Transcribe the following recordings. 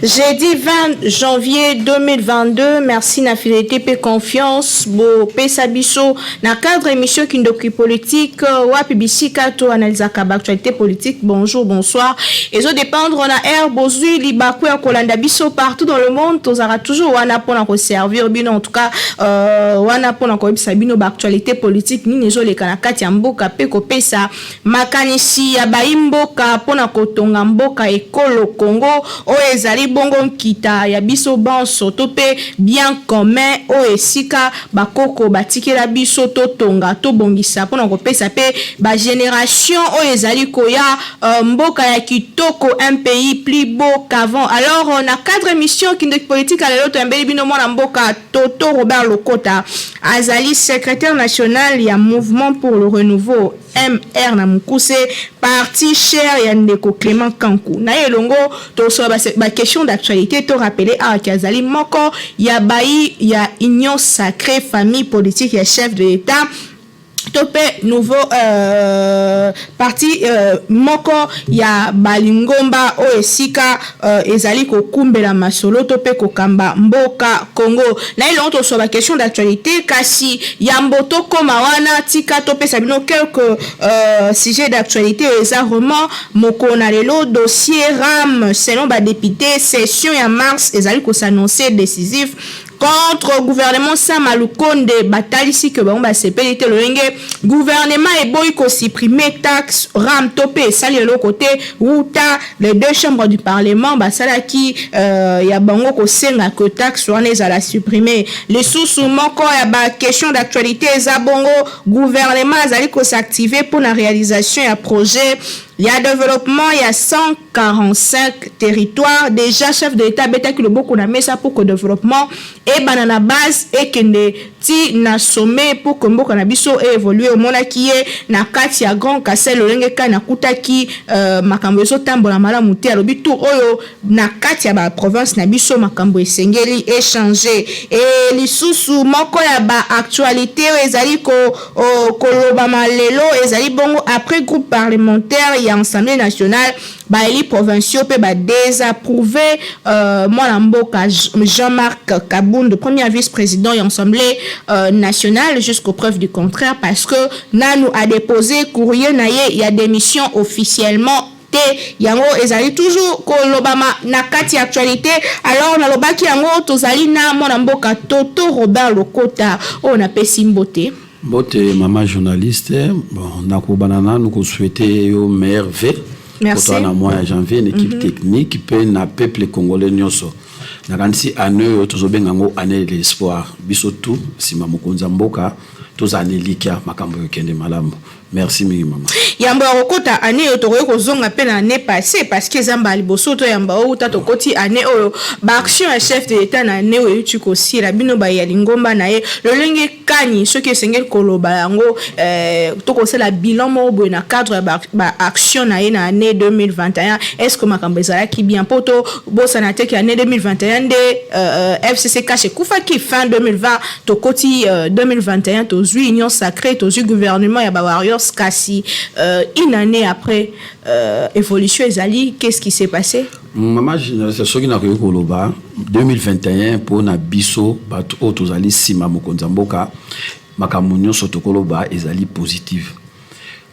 Jeudi 20 janvier 2022, merci na fidélité et confiance. Bo pesa biso na cadre émission Kindoki politique wapi bisika to analyse actualité politique. Bonjour, bonsoir. Et zo dépendre na air bozui libaku ya kolanda biso partout dans le monde. Tozara toujours wana pona ko servir bino en tout cas wana pona ko bisa bino ba actualité politique ni nezo le kana kati ya mboka pe ko pesa makanisi ya baimboka pona ko tonga mboka ekolo Congo o ezali bongo kita ya biso banso to pe bien commun o esika bakoko batikela biso to tonga to bongisa pona ko pesa pe ba génération o ezali koya mboka ya kitoko, un pays plus beau qu'avant. Alors on a cadre émission Kindoki politique à l'autre mbeli bino mwana mboka Toto Robert Lokota azali secrétaire national ya mouvement pour le renouveau MR na mukuse parti cher ya ndeko Clément Kankou na elongo to so ba question d'actualité to rappeler à Kazali moko ya bayi ya union sacrée famille politique ya chef de l'État topé nouveau parti moko ya balingomba o esika ezali ko kumbela masolo topé ko kamba mboka Congo na ilongo to so ba question d'actualité kasi ya mboto koma wana tika topé sabino quelques sujets d'actualité ezarement moko na lelo dossier RAM selon ba député session ya mars ezali ko s'annoncer décisif contre gouvernement Samalukonde batalisi que ba sepelite lolenge gouvernement et boy ko supprimer taxe ram topé sali le côté wuta les deux chambres du parlement basala ki ya bango ko senga que taxe wana ezala supprimer les sous moko ya ba question d'actualité za bongo gouvernement azali ko s'activer pour la réalisation ya projet. Il y a développement, il y a 145 territoires. Déjà, chef de l'État, bêta qui le beaucoup na mesa pour que développement et banana base et que ti na sommet pour que mboka na biso évoluer au monde qui est na kati ya grand kassel lolenge ka na kutaki makambo so tambola mala muti alobi tout oyo na kati ya ba province na biso makambo esengeli échanger et lisusu moko ya ba actualité ezali ko koloba malelo ezali bongo après groupe parlementaire ya Assemblée nationale ba eli provinciaux pe ba désapprouvé mwana mboka Jean-Marc Kabound premier vice-président ya Assemblée nationale jusqu'aux preuves du contraire parce que Nanou a déposé courrier naie il y a démission officiellement yango ezali toujours ko lobama na kati actualité alors na lobaki yango tozali na mwana mboka Toto Robert Lokota on a pesi mbote maman journaliste bon nakobanana nous ko souhaiter au meilleur vœu merci pour toi mois janvier une équipe technique pe na peuple congolais nyonso na kanisi année tozobengango année de l'espoir biso tout sima mokonza mboka tozane likia makambo yokende malamu. Merci maman. Yamba okota année otokoye kozonga pe na année passée parce que zamba liboso to yamba o tato koti année oyo ba action ya chef de l'État na année oyo tu ko sira bino ba ya lingomba na ye le lenge kani ce que sengel koloba yango to ko sala bilan mo bo na cadre ba action na ye na année 2021 est-ce que makambo ezala ki bien poto bo sana te ki année 2021 de FCC caché kufa ki fin 2020 to koti 2021 to zui union sacrée to zui gouvernement ya ba warriors Kassi, une année après évolution ezali, qu'est-ce qui s'est passé? Maman, c'est ce qui n'a pas koloba 2021 pour na biso bato otozali sima mokonza mboka makamunyo sotokoloba ezali positive.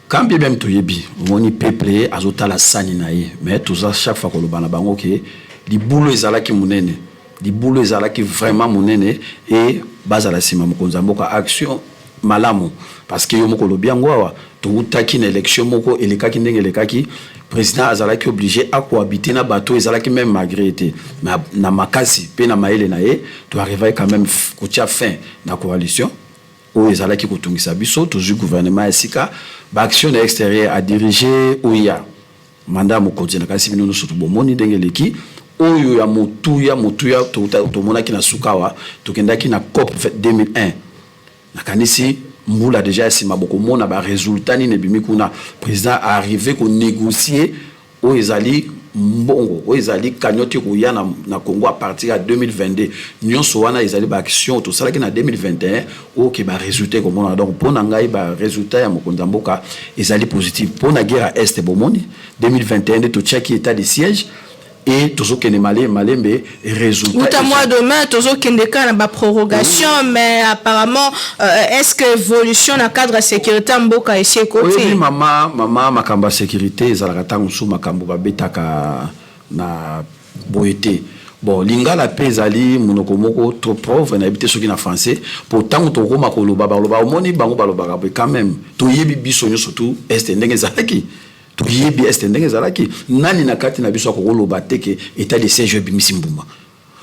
Quand bien même toyebi, moni peuple azotala sani nae, mais toza chaque fois koloba na bango ke li boulot ezala ki munene, li boulot ezala ki vraiment munene et bazala sima mokonza mboka action malamu parce que yo moko lobiango awa to utaki na élection moko elekaki ndenge elekaki président azalaki obligé à cohabiter na bateau ezalaki même malgré été na makasi pe na maele na ye to arriver quand même kotia fin na coalition o ezalaki kotungisa biso to ju gouvernement esika ba action extérieure à diriger oya mandat mokonzi na kasi bino soto bomoni ndenge leki oyo ya motuya to monaki na sukawa to kendaki na COP 2001 na kanisi mbula déjà esima boko mona ba résultat ni nebimi kuna président arrivé ko négocier o ezali mbongo o ezali kanyote ko ya na Congo à partir de 2022 nyonso wana ezali ba action to sala ki na 2021 o ke ba résultat ko mona donc pona ngai ba résultat ya mokonza mboka ezali positif pona guerre à est bomoni 2021 de to check état de siège et tozo kene malembe résultat tout à moi demain tozo kende ka na prorogation mais apparemment est-ce que évolution na cadre sécurité mboka esi côté oui mama makamba sécurité ezalaka tango su makambo babetaka na boyete bon lingala pe ezali monoko moko trop pauvre na habité soki na français pourtant to koma koloba baloba omoni bango balobaka boy quand même to yebi biso surtout est ndenge ezalaki to yebi est ndenge ezalaki nani na kati na biso akoloba teke état de siège bimisi mbuma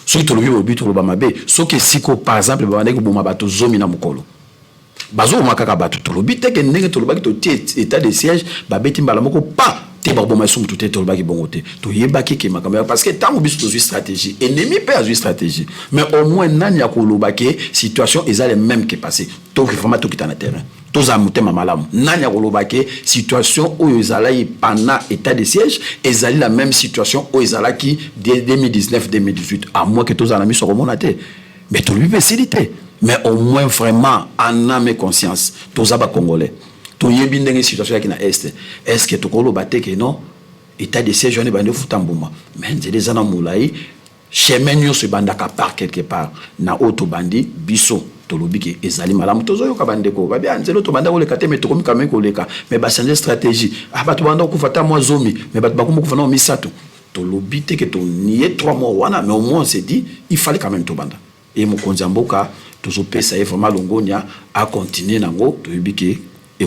soki to lobi bobi to loba mabe soki siko par exemple ba ndenge boma bato zomi na mokolo bazo makaka bato to lobi teke ndenge to lobaki to état de siège babeti mbala moko pa te barboma sum tout to lobaki bongote to yebaki ke makambo parce que tant biso to stratégie ennemi peut avoir stratégie mais au moins nani ya kolobaki situation ezale même que passé to vraiment to kitana terrain to za mutema malamu nani ya kolobaki situation oyo ezalaki pendant état de siège ezali la même situation oyo ezalaki dès 2019 2018 à moins que to za na miso komona te mais to lui facilité mais au moins vraiment en âme et conscience to za ba congolais to yebi ndenge situation yaki na est-ce que to koloba te que non état de siège on bande futa mbuma mais nzele zana mulai chemin nyonso bandaka part quelque part na auto bandi biso to lobiki ezali malamu tozo yoka bandeko ba bien nzelo to banda koleka te mais to komika me koleka mais ba changer stratégie bato banda ko fata moi zomi mais bato bakomo ko fana misato to lobite que to nié 3 mois wana mais au moins on s'est dit il fallait quand même to banda et mokonzi mboka tozo pesa vraiment longonia à continuer nango to yebiki et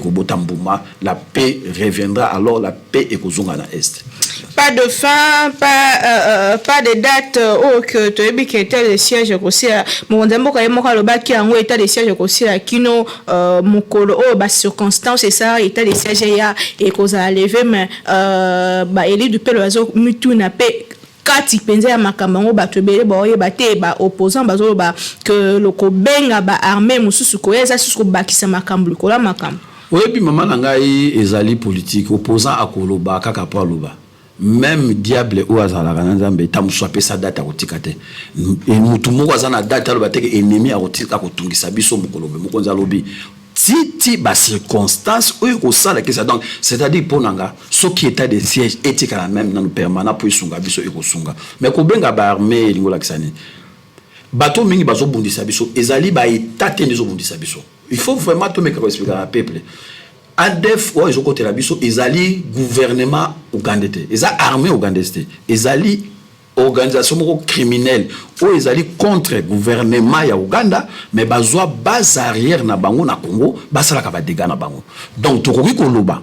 la paix reviendra alors la paix et na est. Pas de fin, pas de date que tu as qui était le siège aussi mon dembo quand même le bac qui a un état de siège aussi à kino mukolo bas circonstance et ça état de siège ya et cause à lever mais élit du pelo azo mutu na paix kati penza ya makambo bato bele boye bate ba opposant bazo ba que le kobenga ba armée mususu ko eza susu bakisa makambo ko la makambo. Oui, puis maman nangai ezali politique opposant à koloba kaka pa loba même diable ou azala kana nzambe tamuswape sa date akotikate et mutu moko azana date aloba teke ennemi akotika kotungisa biso mokolobe mokonza lobi ti ba circonstance oyo ko sala que ça donc c'est-à-dire pour nanga ce qui état de siège éthique la même dans le permanent pour sunga biso e ko sunga mais ko benga ba armée lingola kisani bato mingi bazo bundisa biso ezali ba état te nizo bundisa biso. Il faut vraiment tout mettre expliquer à peuple. ADF ou ils ont côté la biso ezali gouvernement ougandais, ezali armée ougandais, ezali organisation criminelle ou ezali contre gouvernement ya Ouganda mais bazwa base arrière na bango na Congo basala ka ba dégâts na bango. Donc to koki koloba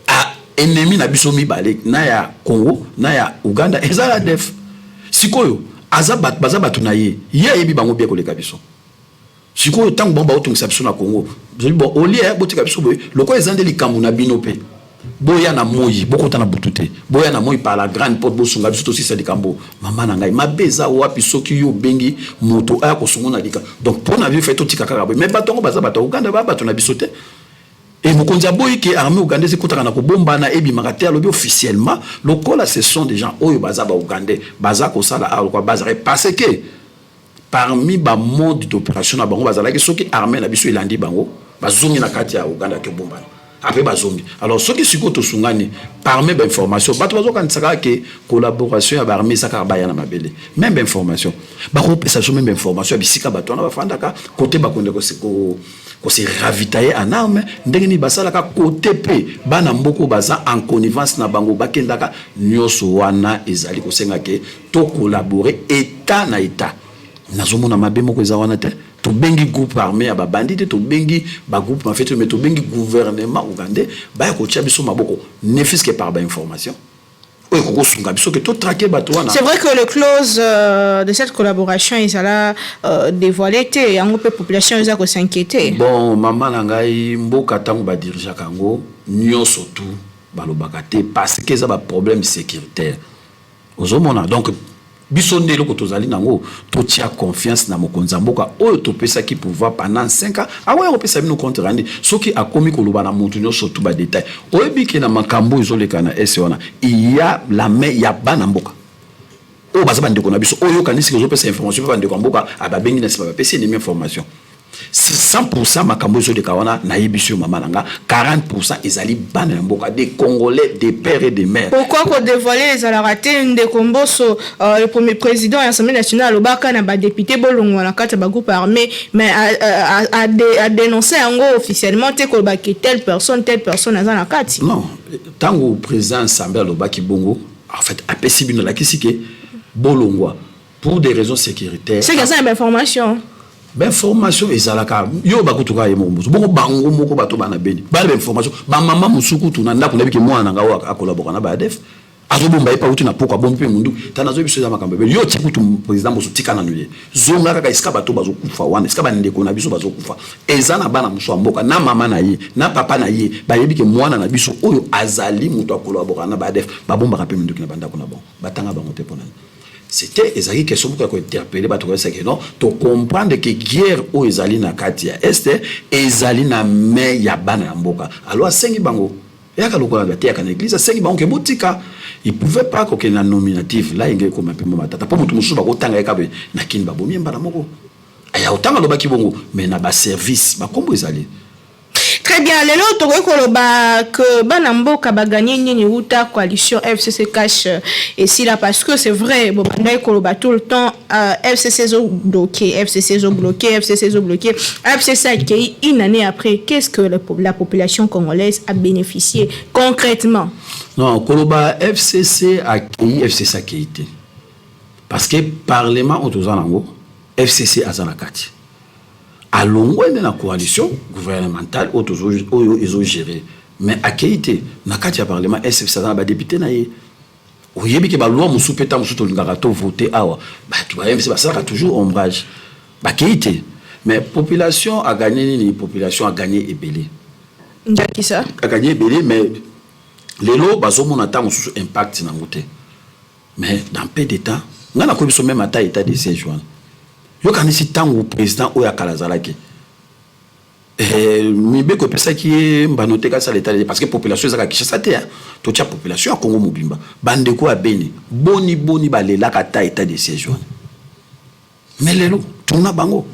a ennemi na biso mibale na ya Congo na ya Ouganda ezali ADF. Sikoyo azabat bazabatu na ye yebi bango bien koleka biso. Si vous avez un bon na Congo, bon, au lieu de le quoi est likambu na binope. Boya na moyi, beaucoup na butute. Boya na moyi par la grande porte bosunga biso aussi c'est likambu. Maman na ngai mabeza wapi soki yo bengi moto aya ko sunga na lika. Donc pour na vie fait tout tikaka mais batongo baza bato Uganda ba bato na bisote. Et mokonza boyi ke armée ougandaise kotaka na ko bomba na ebi makate alobi officiellement, le quoi ce sont des gens oyo baza ba Ougandais, baza ko sala a quoi baza parce que parmi ba mode d'opération na bango bazala ke soki armée na biso ilandi bango bazongi na kati ya Uganda ke bomba après bazongi alors soki siko to sungani parmi ba information bato bazo kanisaka ke collaboration ya ba armée saka baya na mabele même information ba ko pesa même information bisika bato na bafanda ka côté ba konde ko se ravitailler en armes ndenge ni basala ka côté pe bana mboko baza en connivence na bango bakendaka nyoso wana ezali ko senga ke to collaborer état na état. Nazomona mabe moko ezawana te to bengi groupe armé ya ba bandite to bengi ba groupe en fait mais to bengi gouvernement ougandais ba ko tia biso maboko ne fût-ce que par ba information o ko sunga biso que to traquer bato wana. C'est vrai que le clause de cette collaboration ils alla dévoiler té yango pe population ils a ko s'inquiéter. Bon maman na ngai mboka tango ba diriger kango nyonso tout balobaka te parce que ça ba problème sécuritaire ozomona donc biso ndelo ko tozali nango to tia confiance na mokonza mboka oyo to pesa ki pouvoir pendant 5 ans awe ko pesa bino compte rendu soki akomi ko loba na mutu nyonso tout ba détail oyebi ke na makambo izoleka na esiona il y a la main ya bana mboka o baza bande ko na biso oyo kanisi ko pesa information ba ndeko mboka ababengi na siba pesa ni information 100% makambo zo de kawana na yebisio mama nanga 40% ezali bana mboka des Congolais, des pères et des mères. Pourquoi qu'on dévoiler les alaratés de Komboso, le premier président de l'Assemblée nationale, Obaka n'a pas député Bolongo na kata ba groupe armé, mais a dénoncé en gros officiellement que telle personne a na kati. Non, tant que le président Assemblée Lobaki Bongo, en fait, a possible la kisike Bolongo pour des raisons sécuritaires. C'est que ça une information. Ben formation ezalaka yo bakutuka ye mombuzo boko bango moko bato bana beni ba ben formation ba mama musuku tuna ndako na biki mwana nga wa akolabora na ba def azobomba epa uti na poka bompe mundu tana zo biso za makambo be yo tikutu president boso tika na nuye zonga kaka iska bato bazokufa wana iska bande ko na biso bazokufa ezana bana muso mboka na mama na ye na papa na ye ba yebike mwana na biso oyo azali muto akolabora na ba def ba bomba ka pe mundu kina banda ko na bon batanga bango te ponana. C'était ezali question pour qu'on interpeller ba to que non to comprendre que guerre o ezali na katia este ezali na me ya bana mboka alors sengi bango ya ka lokola ba te ya ka église sengi bango ke botika il pouvait pas que na nominatif là ingé comme un peu matata pour mutu musuba ko tanga ekabe na kin ba bomi mbala moko aya otanga lo ba kibongo mais na ba service ba kombo ezali. Très bien, les autres que Banamboka ba gagné ni Uta coalition FCC cash et si là parce que c'est vrai bon ba tout le temps FCC zo bloqué FCC zo bloqué FCC accueilli une année après qu'est-ce que la population congolaise a bénéficié concrètement? Non, Koloba FCC accueilli parce que parlement autozanango FCC azanakati à longue de la coalition gouvernementale ils ont géré mais à Keïté na kati ya parlement SFC na ba député na ye oyebi ke ba loi musupeta musuto ngarato voter awa ba tu ba MCC ba ça toujours ombrage ba Keïté mais population a gagné ni population a gagné ebelé ndaki ça a gagné ebelé mais lelo bazomona ta mususu impact na ngote mais dans peu de temps ngana ko biso même ata état de siège wana yo kanisi tango président oya kalazalaki mibe ko pesa ki mbanote ka l'état parce que population ezaka Kinshasa te to tia population ya Congo mobimba bande ko a beni boni balela ka ta état de siège mais lelo tuna bango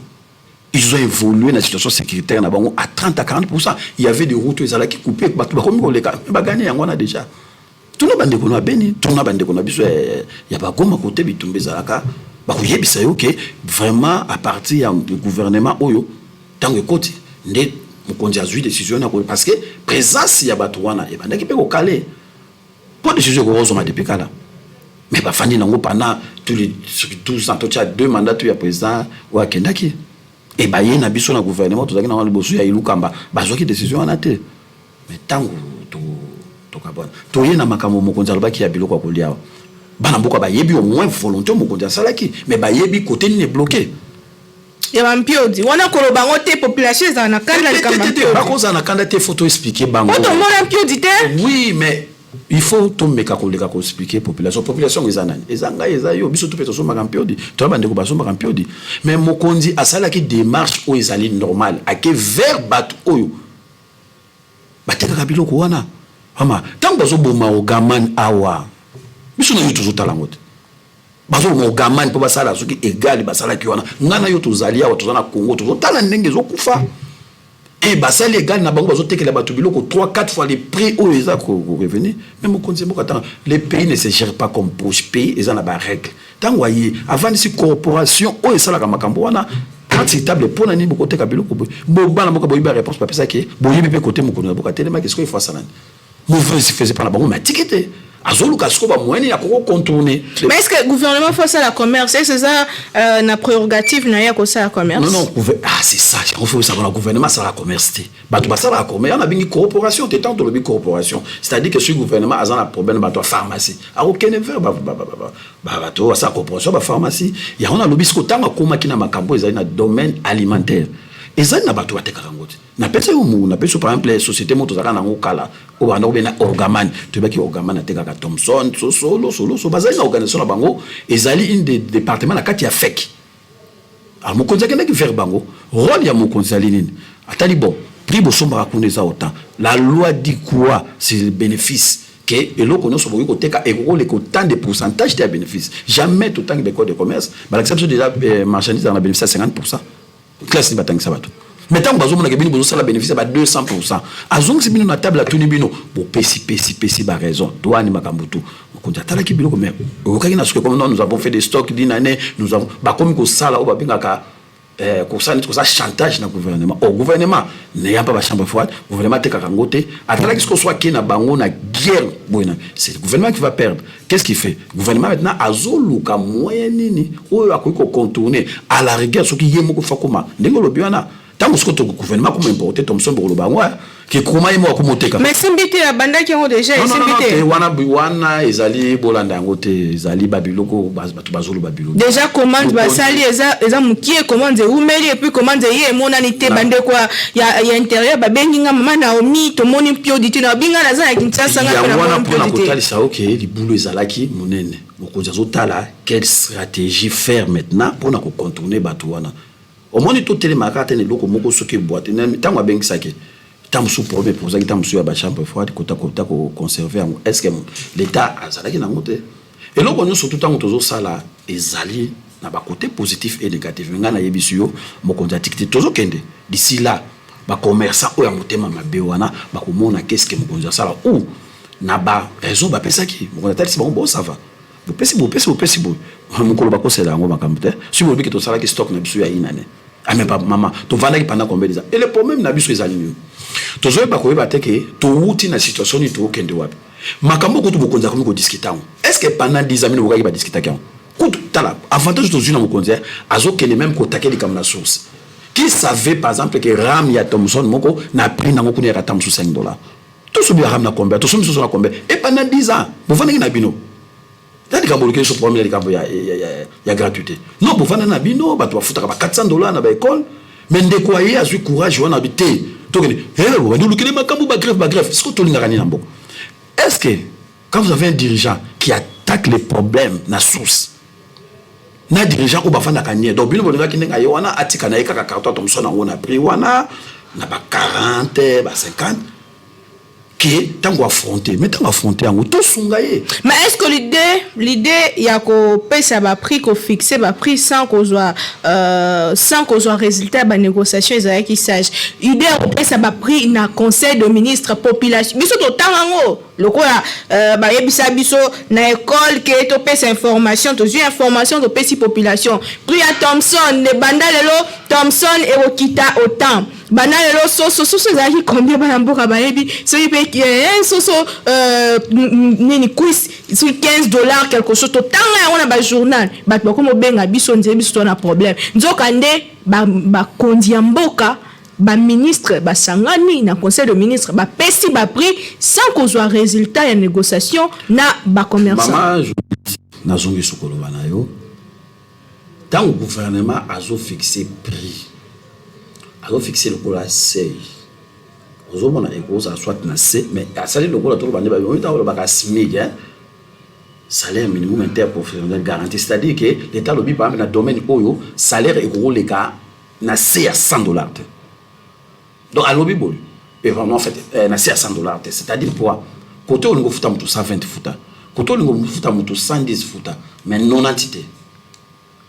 ils ont évolué la situation sécuritaire na bango à 30 à 40%. Il y avait des routes ezalaki coupées ba komi ko leka ba gagner yango na déjà tuna bande ko na beni tuna bande ko na biso ya ba goma côté bitumbe zalaka ba ko yebisa yo ke vraiment à partir du gouvernement oyo tango côté ndé mokonzi azui décision na ko parce que présence ya bato wana e bandaki pe ko calé pour décision ko rozoma depuis kala mais ba fandi nango pendant tous les 12 ans to tia 2 mandats ya président wa kendaki et ba yé na biso na gouvernement to zaki na wali bosu ya ilukamba ba zoki décision na te mais tango to kabona to yé na makambo mokonzi alobaki ya biloko ko liawa bana mboka ba yebi au moins volonté mokonzi asalaki mais ba yebi côté ni bloqué ya bampiodi wana koloba ngote population za na kanda likamba ba koza na kanda te photo expliquer bango oto mona mpiodi te oui mais il faut tomber koleka ko expliquer population ezanani ezanga ezayo biso tout peut somba kampiodi to bande ko basomba kampiodi mais mokonzi asalaki démarche o ezali normal ake vers bat oyo bateka biloko wana ama tango bazo boma o gaman awa biso na yutu zotala ngote bazo mo gamani po basala soki égal basala ki wana ngana yo tozali awa tozana Congo tozotala ndenge zokufa et basala égal na bango bazotekela bato biloko 3-4 fois les prix au eza ko revenir même au konzi moko tant les pays ne se gèrent pas comme pour pays eza na ba règle tango ayi avant ici corporation o esala ka makambo wana acceptable pour nani boko teka biloko bo bana moko boyiba réponse pa pesa ki boyibi pe côté moko na boka telema qu'est-ce qu'il faut ça nani mauvais se faisait pas la bango ma ticket azoluka sikoba moyenne ya ko contourner mais est-ce que le gouvernement fait ça la commerce c'est ça na prérogative na ya ko ça la commerce non c'est ça on fait ça le gouvernement ça la commerce ba to ba ça la commerce on a bien coopération t'es tant de lobby coopération c'est-à-dire que ce gouvernement a un problème ba to pharmacie a aucun ver ba to ça coopération ba pharmacie ya on a lobby ko tanga koma kina makambo ezali na domaine alimentaire ezali na bato bateka kangote na pesa yo mu na pesa par exemple société moto zaka na ngokala o bana o bena orgaman to baki orgaman ateka ka Thomson so bazali na organisation na bango ezali une des départements na kati ya FEC alors mokonzi akenda ki faire bango rôle ya mokonzi ali nini atali bon prix bosomba ka kuneza autant la loi dit quoi c'est le bénéfice que eloko no so boyi ko teka e ko le ko tant de pourcentage de bénéfice jamais tout tant de code de commerce ba l'exception déjà marchandise na bénéfice à 50%. classe ni batangisa bato mais tant bazo mona ke bino bozo sala bénéfice ba 200%. Azong si bino na table tuni bino bo pesi ba raison douane makambutu ko jatala ki biloko mais okaki na suke comme nous avons fait des stocks d'une année nous avons ba comme ko sala o ba bingaka ça chantage na gouvernement au gouvernement n'ayant pas ba chambre froide gouvernement te kakangote atala qui soit qui na bango na guerre boina c'est le gouvernement qui va perdre. Qu'est-ce qu'il fait? Le gouvernement maintenant azoluka moyen nini oyo akoiko contourner à la rigueur ce qui yemo ko fakoma ndenge lobiana tant que le gouvernement comme importer Thomson pour le bangoua qui comment yemo ko moteka mais simbité la banda qui ont déjà simbité wana ezali bolanda ngote ezali babiloko batu bazolo babilo déjà commande basali eza mukie commande umeli et puis commande ye monanité bande quoi ya intérieur babenginga mama Naomi to moni pio diti na binga na za ya Kinshasa nga na wana pour na kotali ça OK libulu ezalaki monene mokoza zotala quelle stratégie faire maintenant pour na ko contourner batu wana au moins tout télémarque tene loko moko soki boîte ntango abengisaki tant sous problème pour ça qui tant sur ba chambre froide kota ko conserver est-ce que l'état azalaki na ngote et loko nyo surtout tant tozo sala ezali na ba côté positif et négatif nga na yebisuyo mokonza tikiti tozo kende d'ici là ba commerçant o ya motema mabe wana ba ko mona qu'est-ce que mokonza sala ou na ba raison ba pesaki mokonza tali si bon ça va vous pesi mukolo bako sela ngo makambo te si vous biki to sala ki stock na biso ya inane mais pas maman to vanda ki pendant combien de temps et le problème na biso ezali mieux to zoe ba ko ba teke to wuti na situation ni to kende wapi makambo ko to bokonza ko ko discuter est-ce que pendant 10 ans ni boka ki ba discuter kan ko tala avantage to zuna mokonza azo kende même ko takeli comme la source qui savait par exemple que ram ya Thomson moko na prix na ngoko ni ya tam $5 tout ce bi ram na combien to so na combien et pendant 10 ans vous vanda ki na bino tandis que vous ce problème il y a gratuité non pour faire un abino bah tu vas foutre $400 dans la école mais de quoi y a ce courage on habiter donc on nous le makambo ba grève ce que tout l'ingani nambo est-ce que quand vous avez un dirigeant qui attaque les problèmes na source na dirigeant ou ba fanda kanye donc bino bolinga kinenga wana atika na eka carton Thomson on a pris wana na ba 40 ba 50 qui tango affronter mais tango affronter en tout sungaye mais est-ce que l'idée il y a ko pesa ba prix ko fixer ba prix sans qu'on soit résultat ba négociation ezaya qui sage idée ko pesa ba prix na conseil de ministre population biso to tango lokola ba yebisa biso na école que to pesa information to ju information to pesi population prix à Thomson ne banda lelo Thomson et okita autant banalelo soso zaki combien ba mboka ba yebi so yipe soso nini quiz sur $15 quelque chose to tanga on a ba journal ba ko mo benga biso nze biso na problème nzoka nde ba kondi mboka ba ministre ba sangani na conseil de ministre ba pesi ba prix sans qu'on soit résultat ya négociation na ba commerçant mama na zongi sokolo bana yo tant le gouvernement a fixé prix alors fixer le cola C aux hommes on a égo ça soit na C mais à salaire le cola tout le monde on est dans le SMIC salaire minimum interprofessionnel garanti c'est-à-dire que l'état le par dans domaine oyo salaire égo les gars na C à $100 donc à lobby bol et vraiment en fait na C à $100 c'est-à-dire quoi côté on go futa mutu 120 futa côté on go futa mutu 110 futa mais non entité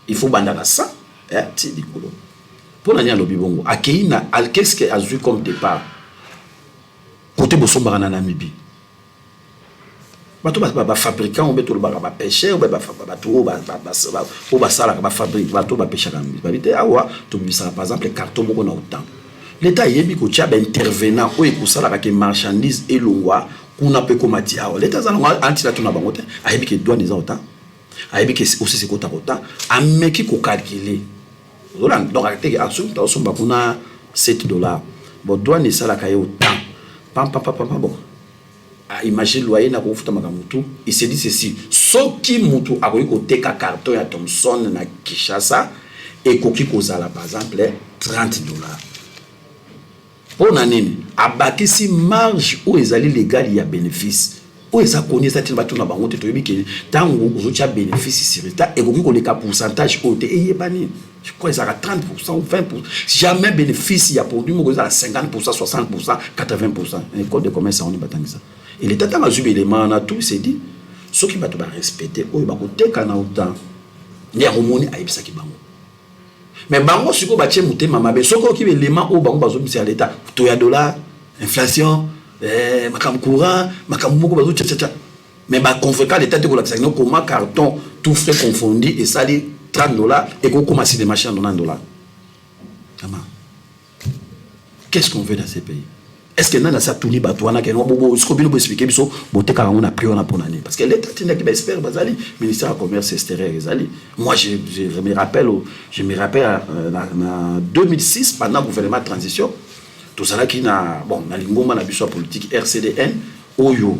il faut bandana ça ti dikolo pour l'année à l'obibongo, qu'est-ce qu'il a vu comme départ? Côté Bossomba en Namibie. Bato ba fabricant ou beto ba pêcheur ou ba bato ba sala ba fabrique bato ba pêcheur en Namibie. Awa to bisa par exemple les cartons moko na autant. L'état yebi ko tia ba intervenant ou e ko sala ka marchandise et longwa kuna pe komati awa. L'état za anti la tuna bangote, a yebi ke douane des autant. A yebi ke aussi c'est kota autant, a meki ko calculer. Donc, à ce moment-là, $7. Bon, douane ça la caille autant. Bon. Imagine loyer na ko futa makamutu. Il se dit ceci. Soki mutu a ko teka carton ya Thomson na Kinshasa et koki kozala par exemple $30. Pour nanini, abakisi marge ou ezali légal il y a bénéfice. Ou eza connaît ça tin batu na bango te toyebi ke tango ozocha bénéfice sur l'état et koki ko le pourcentage côté et yebani. Je crois que ça a 30% ou 20%. Jamais bénéfice, il y a produit, mais à 50%, 60%, 80%. Un code de commerce, on est battant ça. Et l'État a eu l'élément, on a tout, c'est dit. Ceux qui vont respecter, ils vont te autant. Il y a un monnaie à Ibsa qui bango. mais bango siko ba tie mutema mabe soko ki élément o bango bazo misi à l'état to ya dollar inflation makam courant makam moko bazo tcha mais ba convoquer l'état de la saison comment carton tout frais confondu et ça dit $30 et qu'on commence des machines en $1. Qu'est-ce qu'on veut dans ces pays? Est-ce que dans ça tourne batouana que non bobo ce qu'on veut expliquer biso boté quand on a pris on a pour l'année parce que l'état tient qui espère bazali ministère du commerce extérieur ezali. Moi je me rappelle en 2006 pendant le gouvernement de transition tout ça là qui na bon na lingoma na biso politique RCDN oyo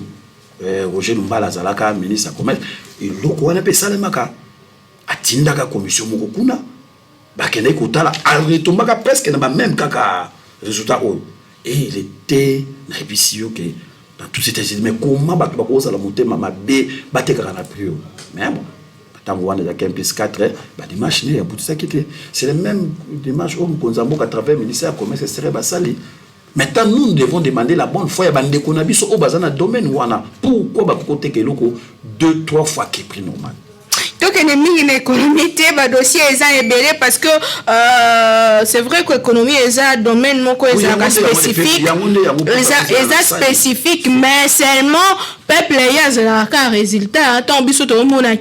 Roger Lumbala zalaka ministre du commerce et loko wana pe salemaka atindaka commission moko kuna bakende kotala arretombaka presque na même kaka résultat oyo. Et il était na ebisio que dans tout cet état mais comment ba ko ça la monter mama b baté ka na plus mais bon tango wana ya plus 4 ba dimanche ne ya tout ça qui était c'est le même dimanche au Konzambo à travers le ministère du commerce extérieur basali. Maintenant nous devons demander la bonne foi ya bande ko na biso o bazana domaine wana pourquoi ba ko teke loko 2-3 fois qui prix normal. Donc, il y a économie, le dossier est parce que c'est vrai que l'économie est un domaine spécifique. Spécifique, mais seulement peuple y a un résultat. Tant que tout le monde a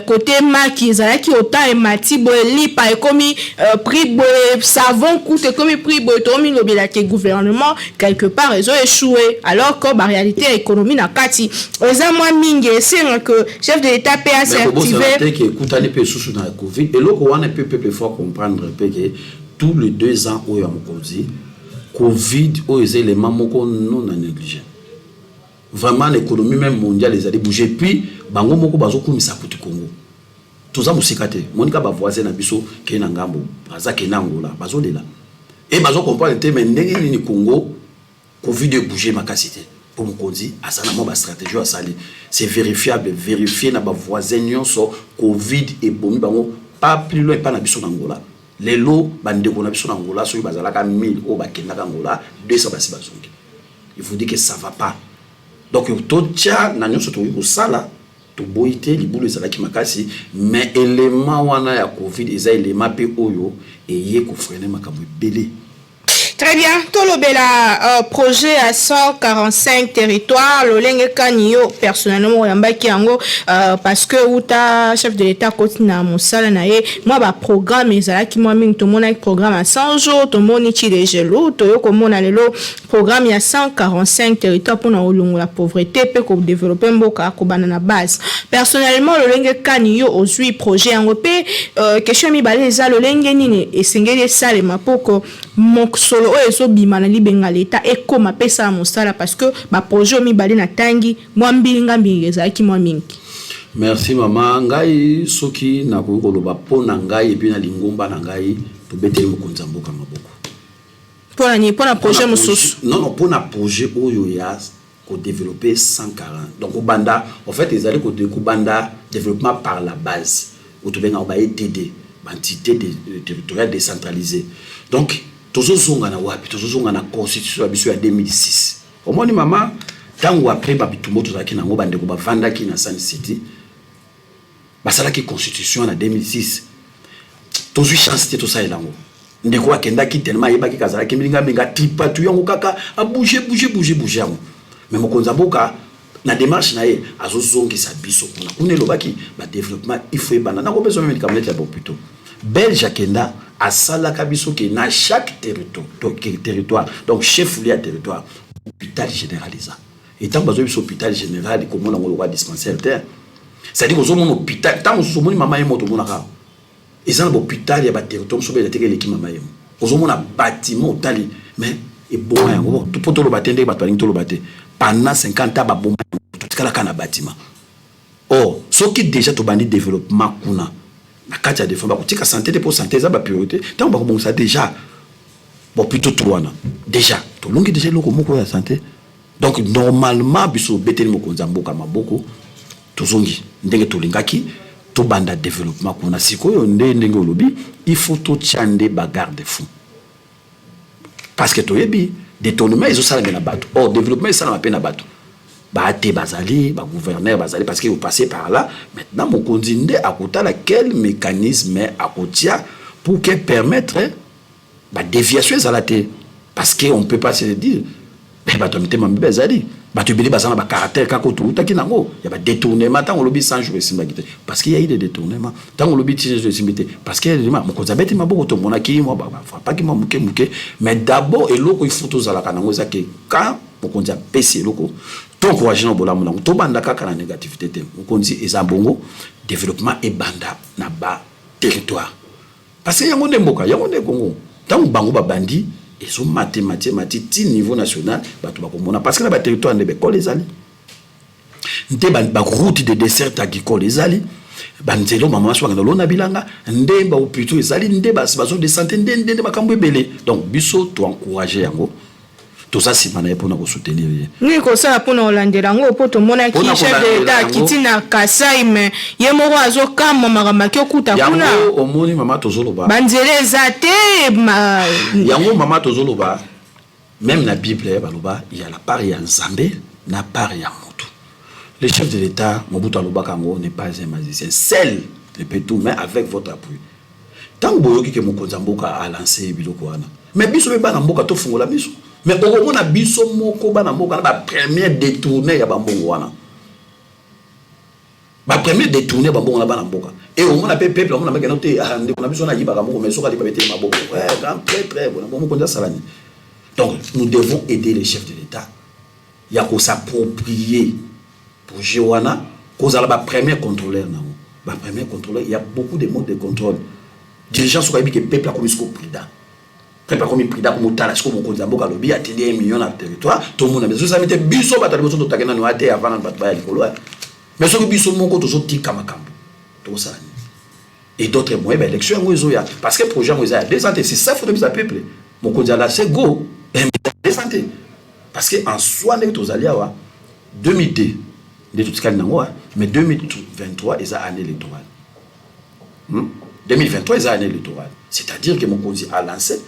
côté maquis, qui autant est mati, li pas comme prix savon coûte comme prix tomi le gouvernement quelque part ils ont échoué alors que en réalité l'économie n'a pas ti. Oza moi mingi c'est que chef de l'État peut assertiver que écoute aller peu sous dans la Covid et là on a peu fort comprendre que tous les 2 ans où il y a Covid aux éléments moko non négligé. Vraiment l'économie même mondiale les a bougé puis bango moko bazo kumisa kuti Congo. Toza musikate monika ba voisin na biso ke na ngambo baza ke na Angola bazo lela. Et bazo comprendre te mais ndenge ni Congo Covid de bouger makasité. Pour Mokonzi asana mo ba stratégie asali c'est vérifiable vérifier na ba voisin nyonso Covid et bomi bango pas plus loin pas na biso na Angola. Lelo bande ko na biso na Angola so bazalaka 1000 o bakenda ka Angola 200 basi bazongi. Il faut dire que ça va pas. Donc tout tia na nyonso to ko sala to boité libulu ezalaki makasi mais élément wana ya Covid eza élément pe oyo et yé ko freiner makambo belé. Très bien, Tolobela projet à 145 territoires, l'olenge kanyo personnellement yambaki yango parce que uta chef de l'État kotina mosala na ye moi ba programme ezalaki moi mingi to mona programme à 100 jours to moni chi de gelo to yo ko mona lelo programme ya 145 territoires pour na olongo la pauvreté pe ko développer mboka ko banana base. Personnellement l'olenge kanyo ozui projet yango pe question mi balé za l'olenge nini esengeli salema poko moksolo oyo bimana libenga l'État et comme pesa mosala parce que ba projet mi balé na tangi moi mbilinga mbingeza ki moi mingi. Merci maman ngai soki na ko loba pona ngai et puis na lingomba na ngai to beteli mokonza mboka maboko. Pona projet mosusu. Non pona projet oyo ya ko développer 140. Donc au banda en fait ils allaient ko banda développement par la base. Ou to benga ba ETD, entité territoriale décentralisée. Donc tozozonga na wapi tozozonga na constitution ya biso ya 2006 omoni mama tango après babitumbo tozaki nango bandeko bavandaki na Sun City basalaki constitution na 2006 tozwi chance te tosala yango ndeko akendaki tellement yebaki kazalaki minga tripa tu yango kaka a bouger yango mais mokonza mboka na démarche na ye azozongisa biso kuna lobaki ba développement il faut ebana na ko besoin même médicament ya plutôt Belge akenda asala kabiso ke na chaque territoire donc chef lieu territoire hôpital généralisé et tant bazo biso hôpital général comme on a le dispensaire terre c'est à dire que mon hôpital tant on moni mama yemoto monaka ils ont l'hôpital ya ba territoire so bela teke l'équipe mama yemo ozomona bâtiment tali mais et bon yango tout poto lo batende ba twalingi to lo baté pendant 50 ans ba bomba tout kala kana bâtiment oh ce qui déjà to bandi développement kuna na kati ya défense ba kotika santé pour santé za ba priorité tant ba bon ça déjà bon plutôt trois ans déjà to longi déjà loko moko ya santé donc normalement biso beteli mokonza mboka maboko tozongi ndenge to lingaki to banda développement kuna sikoyo ndenge olobi il faut to tchande ba garde fou parce que to yebi détournement ils osala na bato or développement ça na pena bato ba te bazali ba gouverneur bazali parce que vous passez par là maintenant mokonzi nde akotala quel mécanisme akotia pour que permettre bah déviation à parce que on peut pas se dire bah tu m'étais même bezali bah tu beli basana ba caractère kako tout ta kinango il y a pas détournement tant on lobby sans jouer simbagité parce qu'il y a eu des détournements tant on lobby sans jouer simbité parce que mon kozabeti maboko to monaki moi bah pas qui muke mais d'abord et loko il faut tous à la kanango ça que quand on konza PC loko to encourager no bola monango to banda kaka na négativité te on konzi ezabongo développement et banda na ba territoire parce que yango ndemboka yango ndekongo tant bango ba bandi et sont mathématiques niveau national parce que là territoire ne pas les alliés ba route de dessert agricole les alliés banzelo maman soit dans l'ona bilanga ndemba ou plutôt les alliés ndeba bazo de santé ndende makambo ebele donc biso to encourager yango tout ça c'est mané pour nous soutenir ni ko ça pour nous landela ngo po to mona ki chef de l'état kitina Kasai mais yemoro azo kama magama ki okuta kuna yango omoni mama tozoloba banzele zate yango mama tozoloba même la Bible baloba il y a la part ya Nzambe na part ya moto le chef de l'état Mobutu Aloba Kango n'est pas un magicien seul il peut tout mais avec votre appui tant boyoki ke mokonza mboka a lancé biloko wana mais biso be bana mboka to fungola biso mais au moment biso moko bana mboka ba première détourné ya bambongo wana ba première détourné bambongo na bana mboka et au moment peuple on a meka noté ndeko na biso na yiba moko mais soka libabete maboko très bon bon konza salani donc nous devons aider les chefs de l'état ya ko s'approprier pour Joana cause à la premier contrôleur na ba premier contrôleur il y a beaucoup de modes de contrôle dirigeant sur que peuple a commis ce président peuple a commis président comme tala ce comme konza mboka lobi a télé 1 million na territoire tout le monde a besoin ça mettait biso ba taliboso to takena no ate avant na batba ya likolo mais ce que biso moko to so tika makambo to ça et d'autres moyens ben élection ngo ya parce que projet ngo ya deux ans c'est ça faut de bisa peuple mon konza la c'est go deux santé parce que en soi les tous alliés wa 2002 de tout cas nango mais 2023 est année électorale 2023 est année électorale c'est-à-dire que mon konzi a lancé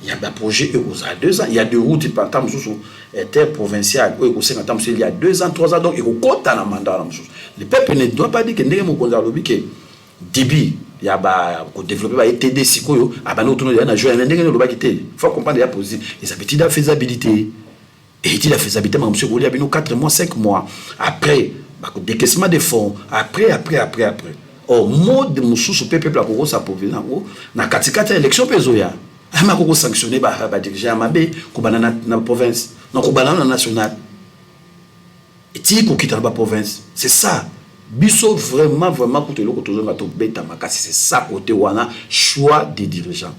il y a un projet aux a 2 ans il y a deux routes par temps sous interprovincial ou 50 ans il y a 2 ans 3 ans donc il faut compter dans mandat le peuple ne doit pas dire que ndenge mon konzi a lobi que débit il y a ba ko développer ba TD sikoyo abana autono ya na jouer ndenge ne loba kité faut comprendre ya poser les habitudes de faisabilité et il a faisabilité mais monsieur Goli a bino 4 mois 5 mois après ba ko décaissement des fonds après au mode mususu peuple la ko sa provenance na katikata élection pezo ya ama ko sanctionner ba dirigeant mabe ko banana na province non ko banana national et ti ko quitter la province c'est ça biso vraiment côté loko tozo ngato beta makasi c'est ça côté wana choix des dirigeants.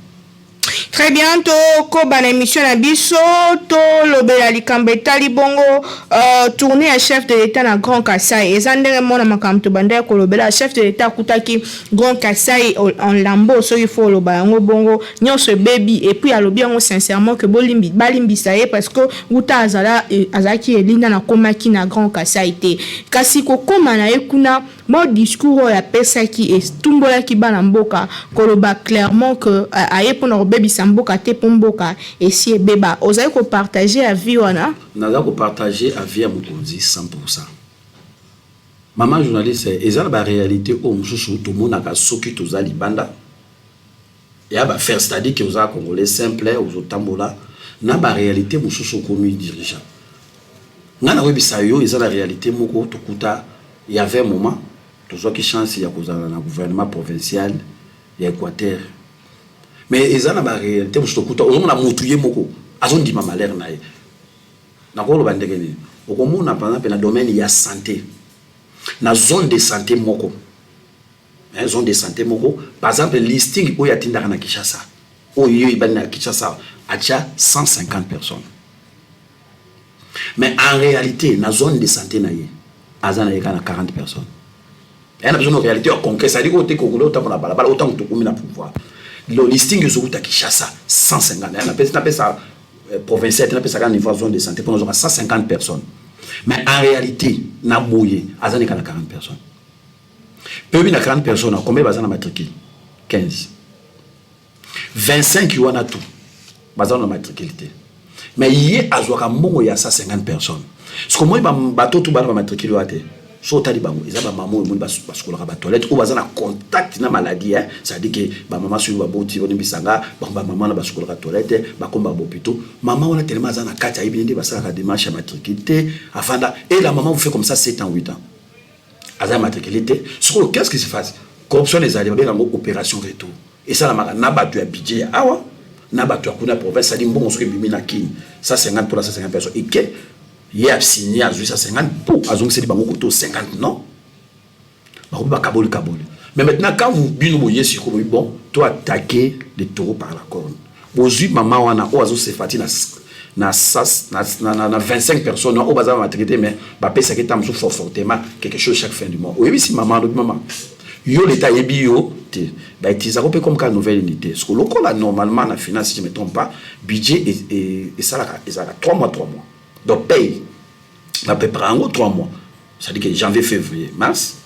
Très bientôt, Koban émission na biso, to lobela likambe tali bongo, tourner à chef de l'état na Grand Kasai. Ezandere mona makam to banda ko lobela chef de l'état kutaki Grand Kasai en lambo so il faut loba ngo bongo nyonso baby et puis alobi ngo sincèrement que balimbi ça parce que uta azaki elinda na komaki na Grand Kasai te. Kasi ko koma na ekuna mo discours ya pesa ki estumbola ki bana mboka ko loba clairement que aye pona baby samboka te pomboka et si beba ozaye ko partager à vie wana naza ko partager à vie mokonzi 100%. Maman journaliste ezala ba réalité o mususu to monaka soki tozali banda ya ba faire c'est-à-dire que oza congolais simple ozo tambola na ba réalité mususu ko mi dirigeant ngana webisa yo ezala réalité moko tokuta il y avait un moment tozo ki chance ya kozala na gouvernement provincial ya Équateur. Mais ils ont la réalité parce que on a montué moko azondi ma malheur na ye na ko lo bandeke ni okomo na par exemple na domaine ya santé na zone de santé moko zone de santé moko par exemple listing o ya tinda na Kinshasa o yo ibana Kinshasa acha 150 personnes mais en réalité na zone de santé na ye azana ye kana 40 personnes et na besoin de réalité concret ça dit ko te ko lo ta na balabala autant que to na pouvoir le listing est à Kinshasa 150 on appelle ça provincial on appelle ça niveau zone de santé pour nous 150 personnes mais en réalité na boye azani kana 40 personnes peu na 40 personnes combien bazana matricule 15 25 wana tout bazana matricule mais hier azwaka mbongo ya 150 personnes ce que moi bato tout ba matricule waté so tali bango eza ba maman mo basikola ba toilette ou baza na contact na maladie hein ça dit que ba maman sur ba boti on bisanga ba maman na basikola toilette ba komba bopito maman on a tellement za na kati ayibi ndi basala ka démarche à matriculité afanda et la maman vous fait comme ça 7 ans 8 ans aza matriculité sur qu'est-ce qui se passe corruption les alliés ba opération retour et ça la na ba tu budget awa na ba tu kuna province ça dit bon on se bimi na kin ça 50 pour 150 personnes et que il y a signé à 50 pour à zone c'est bango koto 50 non ba kaboli mais maintenant quand vous bino boye sur bon toi attaquer les taureaux par la corne aujourd'hui maman wana o azo se fati na 25 personnes au bazar matrité mais ba pesa que tam souffre fortement quelque chose chaque fin du mois oui si maman yo l'état yebi yo te ba itisa ko pe comme ka nouvelle unité parce que lokola normalement la finance si je me trompe pas budget et ça là 3 mois donc paye à peu près en 3 mois ça dit que janvier février mars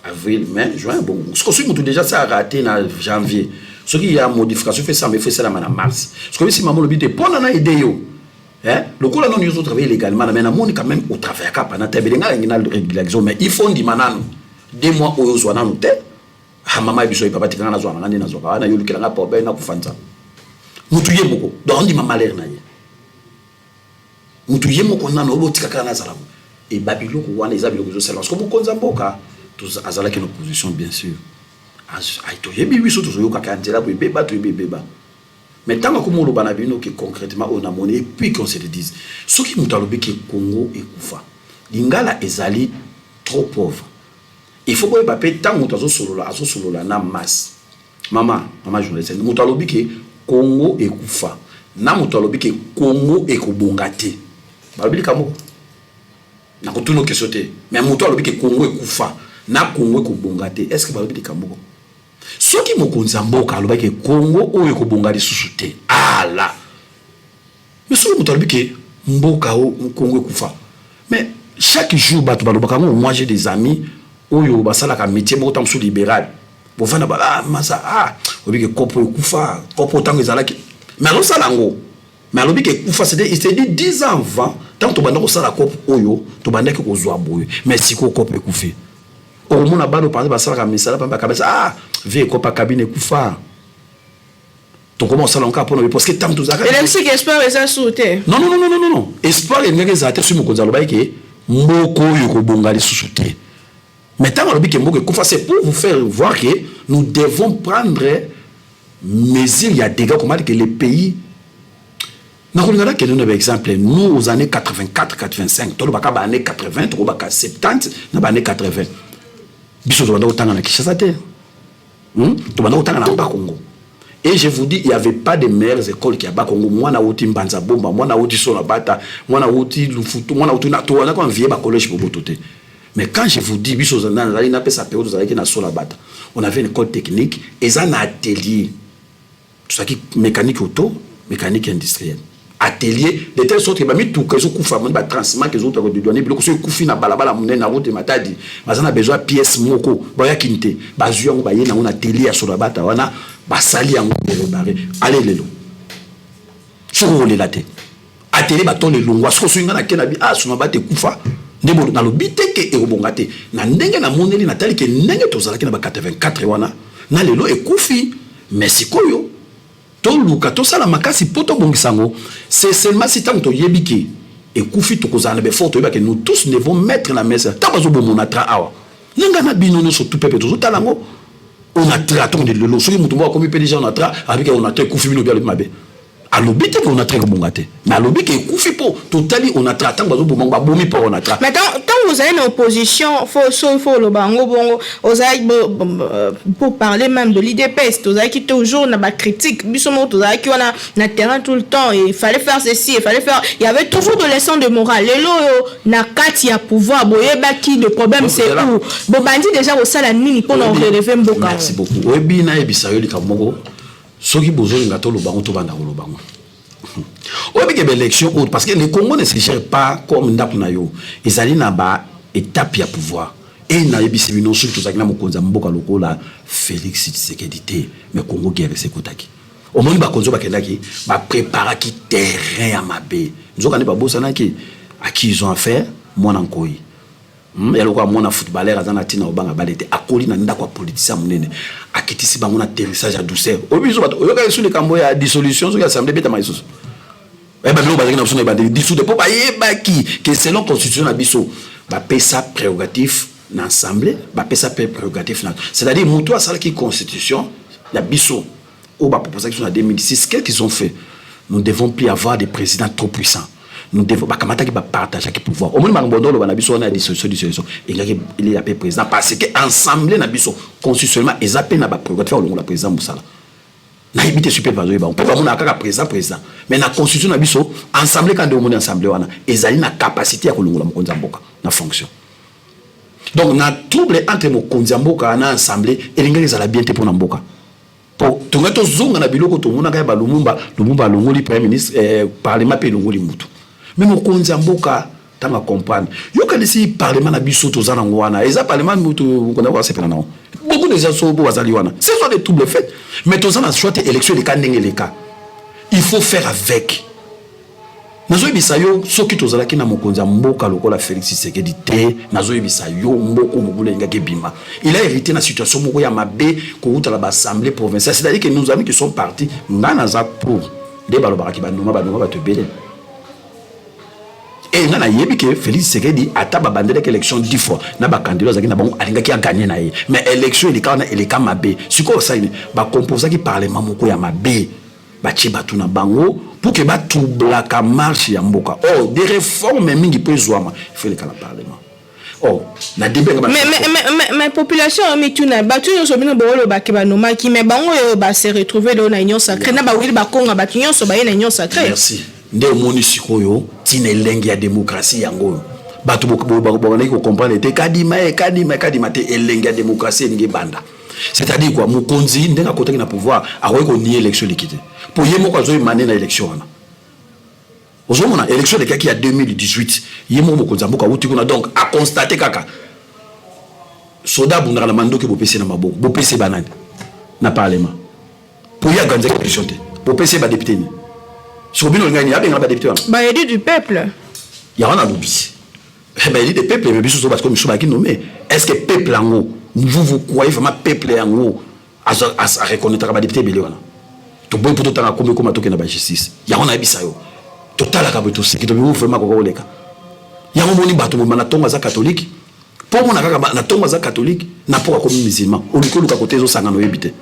avril mai juin bon ce que tout déjà ça a raté en janvier ce qui y a modification fait ça mais fait ça là en mars parce que si maman le but pour na idée yo hein le coup là non nous travailler légalement mais na moni quand même au travail à cap na tebelenga ngina régularisation mais il faut ndi manano 2 mois au zo na noté ha mama biso papa tikana na zo na ngani na zo ka na yo lukela nga pobe na kufanza mutu yemoko donc ndi mama l'air na ye mutu yemoko na no botika kana zala et babiloko wana ezabilo ko zo sala parce que mokonza mboka tous azala que nos positions bien sûr aito yebi biso to zo yoka kanjela bo beba to beba mais tant que mo lo bana bino que concrètement on a monnaie et puis qu'on se le dise ce qui mutu alobi que Congo ekufa lingala ezali trop pauvre il faut que pape tant mutu azo solola na masse mama journaliste mutu alobi que Congo ekufa na mutu alobi que Congo ekobongate balobi kamo na kotuno kesote mais mutu alobi que Congo ekufa na Congo ekobongate est-ce que balobi kamo soki mokonza mboka alobi que Congo oyo ekobongate susute ala mais soki mutu alobi que mboka o Congo ekufa mais chaque jour bato balobaka moi j'ai des amis oyo basala ka métier mo tam sous libéral bo vana ba masa obi que kopo ekufa kopo tango ezalaki mais alors ça lango mais alobi que ekufa il s'est dit 10 ans avant tant to banda ko sala kopo oyo to banda ke ko zwa boyo mais siko kopo ekufi o mona bano par exemple basala ka misala pa kabisa vie kopa cabine ekufa to commence à l'encar pour nous parce que tant to zaka et c'est que espoir eza sauté non espoir et ngeke zate sur mokonza loba ke mboko yo ko bonga les sous-souté. Mais tant que c'est pour vous faire voir que nous devons prendre mesures. Il y a des gars comme que les pays. Nous avons un exemple. Nous, aux années 84, 85, dans les années 80, dans les années 70, dans les années 80. Et je vous dis, il n'y avait pas de meilleures écoles qui a bas Congo. Moi, na outi Mbanza Bomba, moi na outi Solabata, moi na outi Lufutu, moi na outi Nato, on a quand vieille collège pour bototer. Mais quand je vous dis, on avait une école technique et un atelier, tout ça qui mécanique auto, mécanique industrielle. Atelier de telle sorte que bami tout que zo kufa mon ba transiment que zo to de donner bloc so kufi na balabala mon na route matadi bazana besoin pièce moko ba ya kinte ba zuya ngo ba ye na on atelier ya sola bata wana ba sali yango préparer allez lelo so le laté atelier ba ton le longwa so so ngana kena bi so ba te kufa ndebo na lo biteke e obongate na ndenge na moneli na tali ke ndenge to zala ke na ba 84 wana na lelo e kufi mais sikoyo to luka to sala makasi poto bongisango c'est seulement si tant to yebiki et kufi to kozana be forto yeba que nous tous devons mettre la messe tabazo bo monatra awa ninga na bino no so tout pepe to talango on a traton de lelo so mutumba comme pe déjà on a tra avec on a très kufi bino bien le mabe alobi te on a très bongate mais alobi que kufi po totali on a traton bazo bo manga bomi po on a tra mais quand vous avez une opposition faut le bango bongo pour parler même de l'IDPS vous avez qui toujours na ba critique bisomo vous avez qui on a na terrain tout le temps et il fallait faire ceci il fallait faire il y avait toujours de leçons de morale lelo na kati ya pouvoir boyeba qui le problème c'est où bo bandi déjà au sala nini pour nous relever mboka merci beaucoup oyebi na ebisa yo likamoko soki bozo ngato lo bango to banda lo bango oyebi ke élection autre parce que le Congo ne se gère pas comme ndaku na yo ezali na ba étape ya pouvoir et na ebisi bino surtout zakina mokonza mboka lokola Félix Tshisekedi te mais Congo guerre sekotaki au moins ba konzo ba kendaki ba préparer ki terrain ya mabe nzoka ne ba bosana ki à qui ils ont affaire moi nankoi ya lokwa mona footballeur azana tina obanga balete akoli na ndako politicien munene akitisi bango na atterrissage à douceur obiso bato oyoka sur les cambo ya dissolution sur assemblée beta maisoso ba bilo bazaki na option ba dissoudre po ba yeba ki que selon constitution na biso ba pesa prérogatif na assemblée ba pesa prérogatif na c'est-à-dire muto asala ki constitution ya biso ou ba proposition en 2006 qu'est-ce qu'ils ont fait nous devons plus avoir des présidents trop puissants. Nous devons partager le pouvoir. Au moins, on a besoin de dissolution. Il y a un président parce que l'Assemblée n'a besoin constitutionnellement, ils appellent la prérogative le président Moussala. Na évité superviseur on peut pas mon aka président mais la constitution na biso assemblée quand on est assemblée wana ezali na capacité ya kolongola mokonzi mboka na fonction. Donc na trouble entre mokonzi mboka na assemblée elinga ezala bien te pour na mboka. Pour tongato zonga na biloko to mona ka ba Lumumba longoli premier ministre parlement pe longoli mutu. Mais mokonzi mboka tanga comprendre yo kanisi parlement na biso to zana ngwana eza parlement mutu kona kwa sepena na beaucoup de gens sont bazali wana c'est soit des troubles faits mais to zana soit élection les cas ndenge cas il faut faire avec nazo ebisa yo soki to zala ki na mokonzi mboka lokola Félix Tshisekedi te nazo ebisa yo mboko mobule ngake bima il a hérité na situation moko ya mabe ko uta la assemblée provinciale c'est-à-dire que nos amis qui sont partis ngana za pour de balobara ki banoma ba te belé. Et on a yebi que Félix Tshisekedi ataba bandele élection 10 fois na ba candidat zaki na bango alinga ki a gagné na ye mais élection il est mabe siko ça ba composer ki parlement moko ya mabe ba ti batu na bango pour que ba troubla ka marche ya mboka oh des réformes mingi pe zouama il faut le parlement oh na débat mais population mi tuna batu yo so bino bolo ba ke ba noma ki mais bango yo ba se retrouver dans na union sacrée na ba wili ba konga batu yo so ba na union sacrée. Merci nde moni sikoyo tine lengi ya démocratie yango batu bokobona ko comprendre te kadima te elengi ya démocratie nge banda c'est-à-dire quoi mokonzi ndenga kotaki na pouvoir akoki ko nier élection likite pour yemo ko zo maner na élection wana ozomona élection de kaki ya 2018 yemo mokonzi mboka wuti kuna donc a constater kaka soda bundara na mandoki bopesi na maboko bopesi banani na parlement pour ya ganze élection te bopesi ba député ni Sobino ngani abenga ba député wana ba élu du peuple ya wana lobby ba élu du peuple mais biso so parce que miso ba ki nommé est-ce que peuple ango vous croyez vraiment peuple ango à reconnaître ba député belé wana to boy poto tanga kombe koma toke na ba justice ya wana bisa yo total ka beto sekito bi vraiment ko koleka ya moni bato bo na tonga za catholique po mona kaka na tonga za catholique na po ko musulman o likolo ka côté zo sangano yebite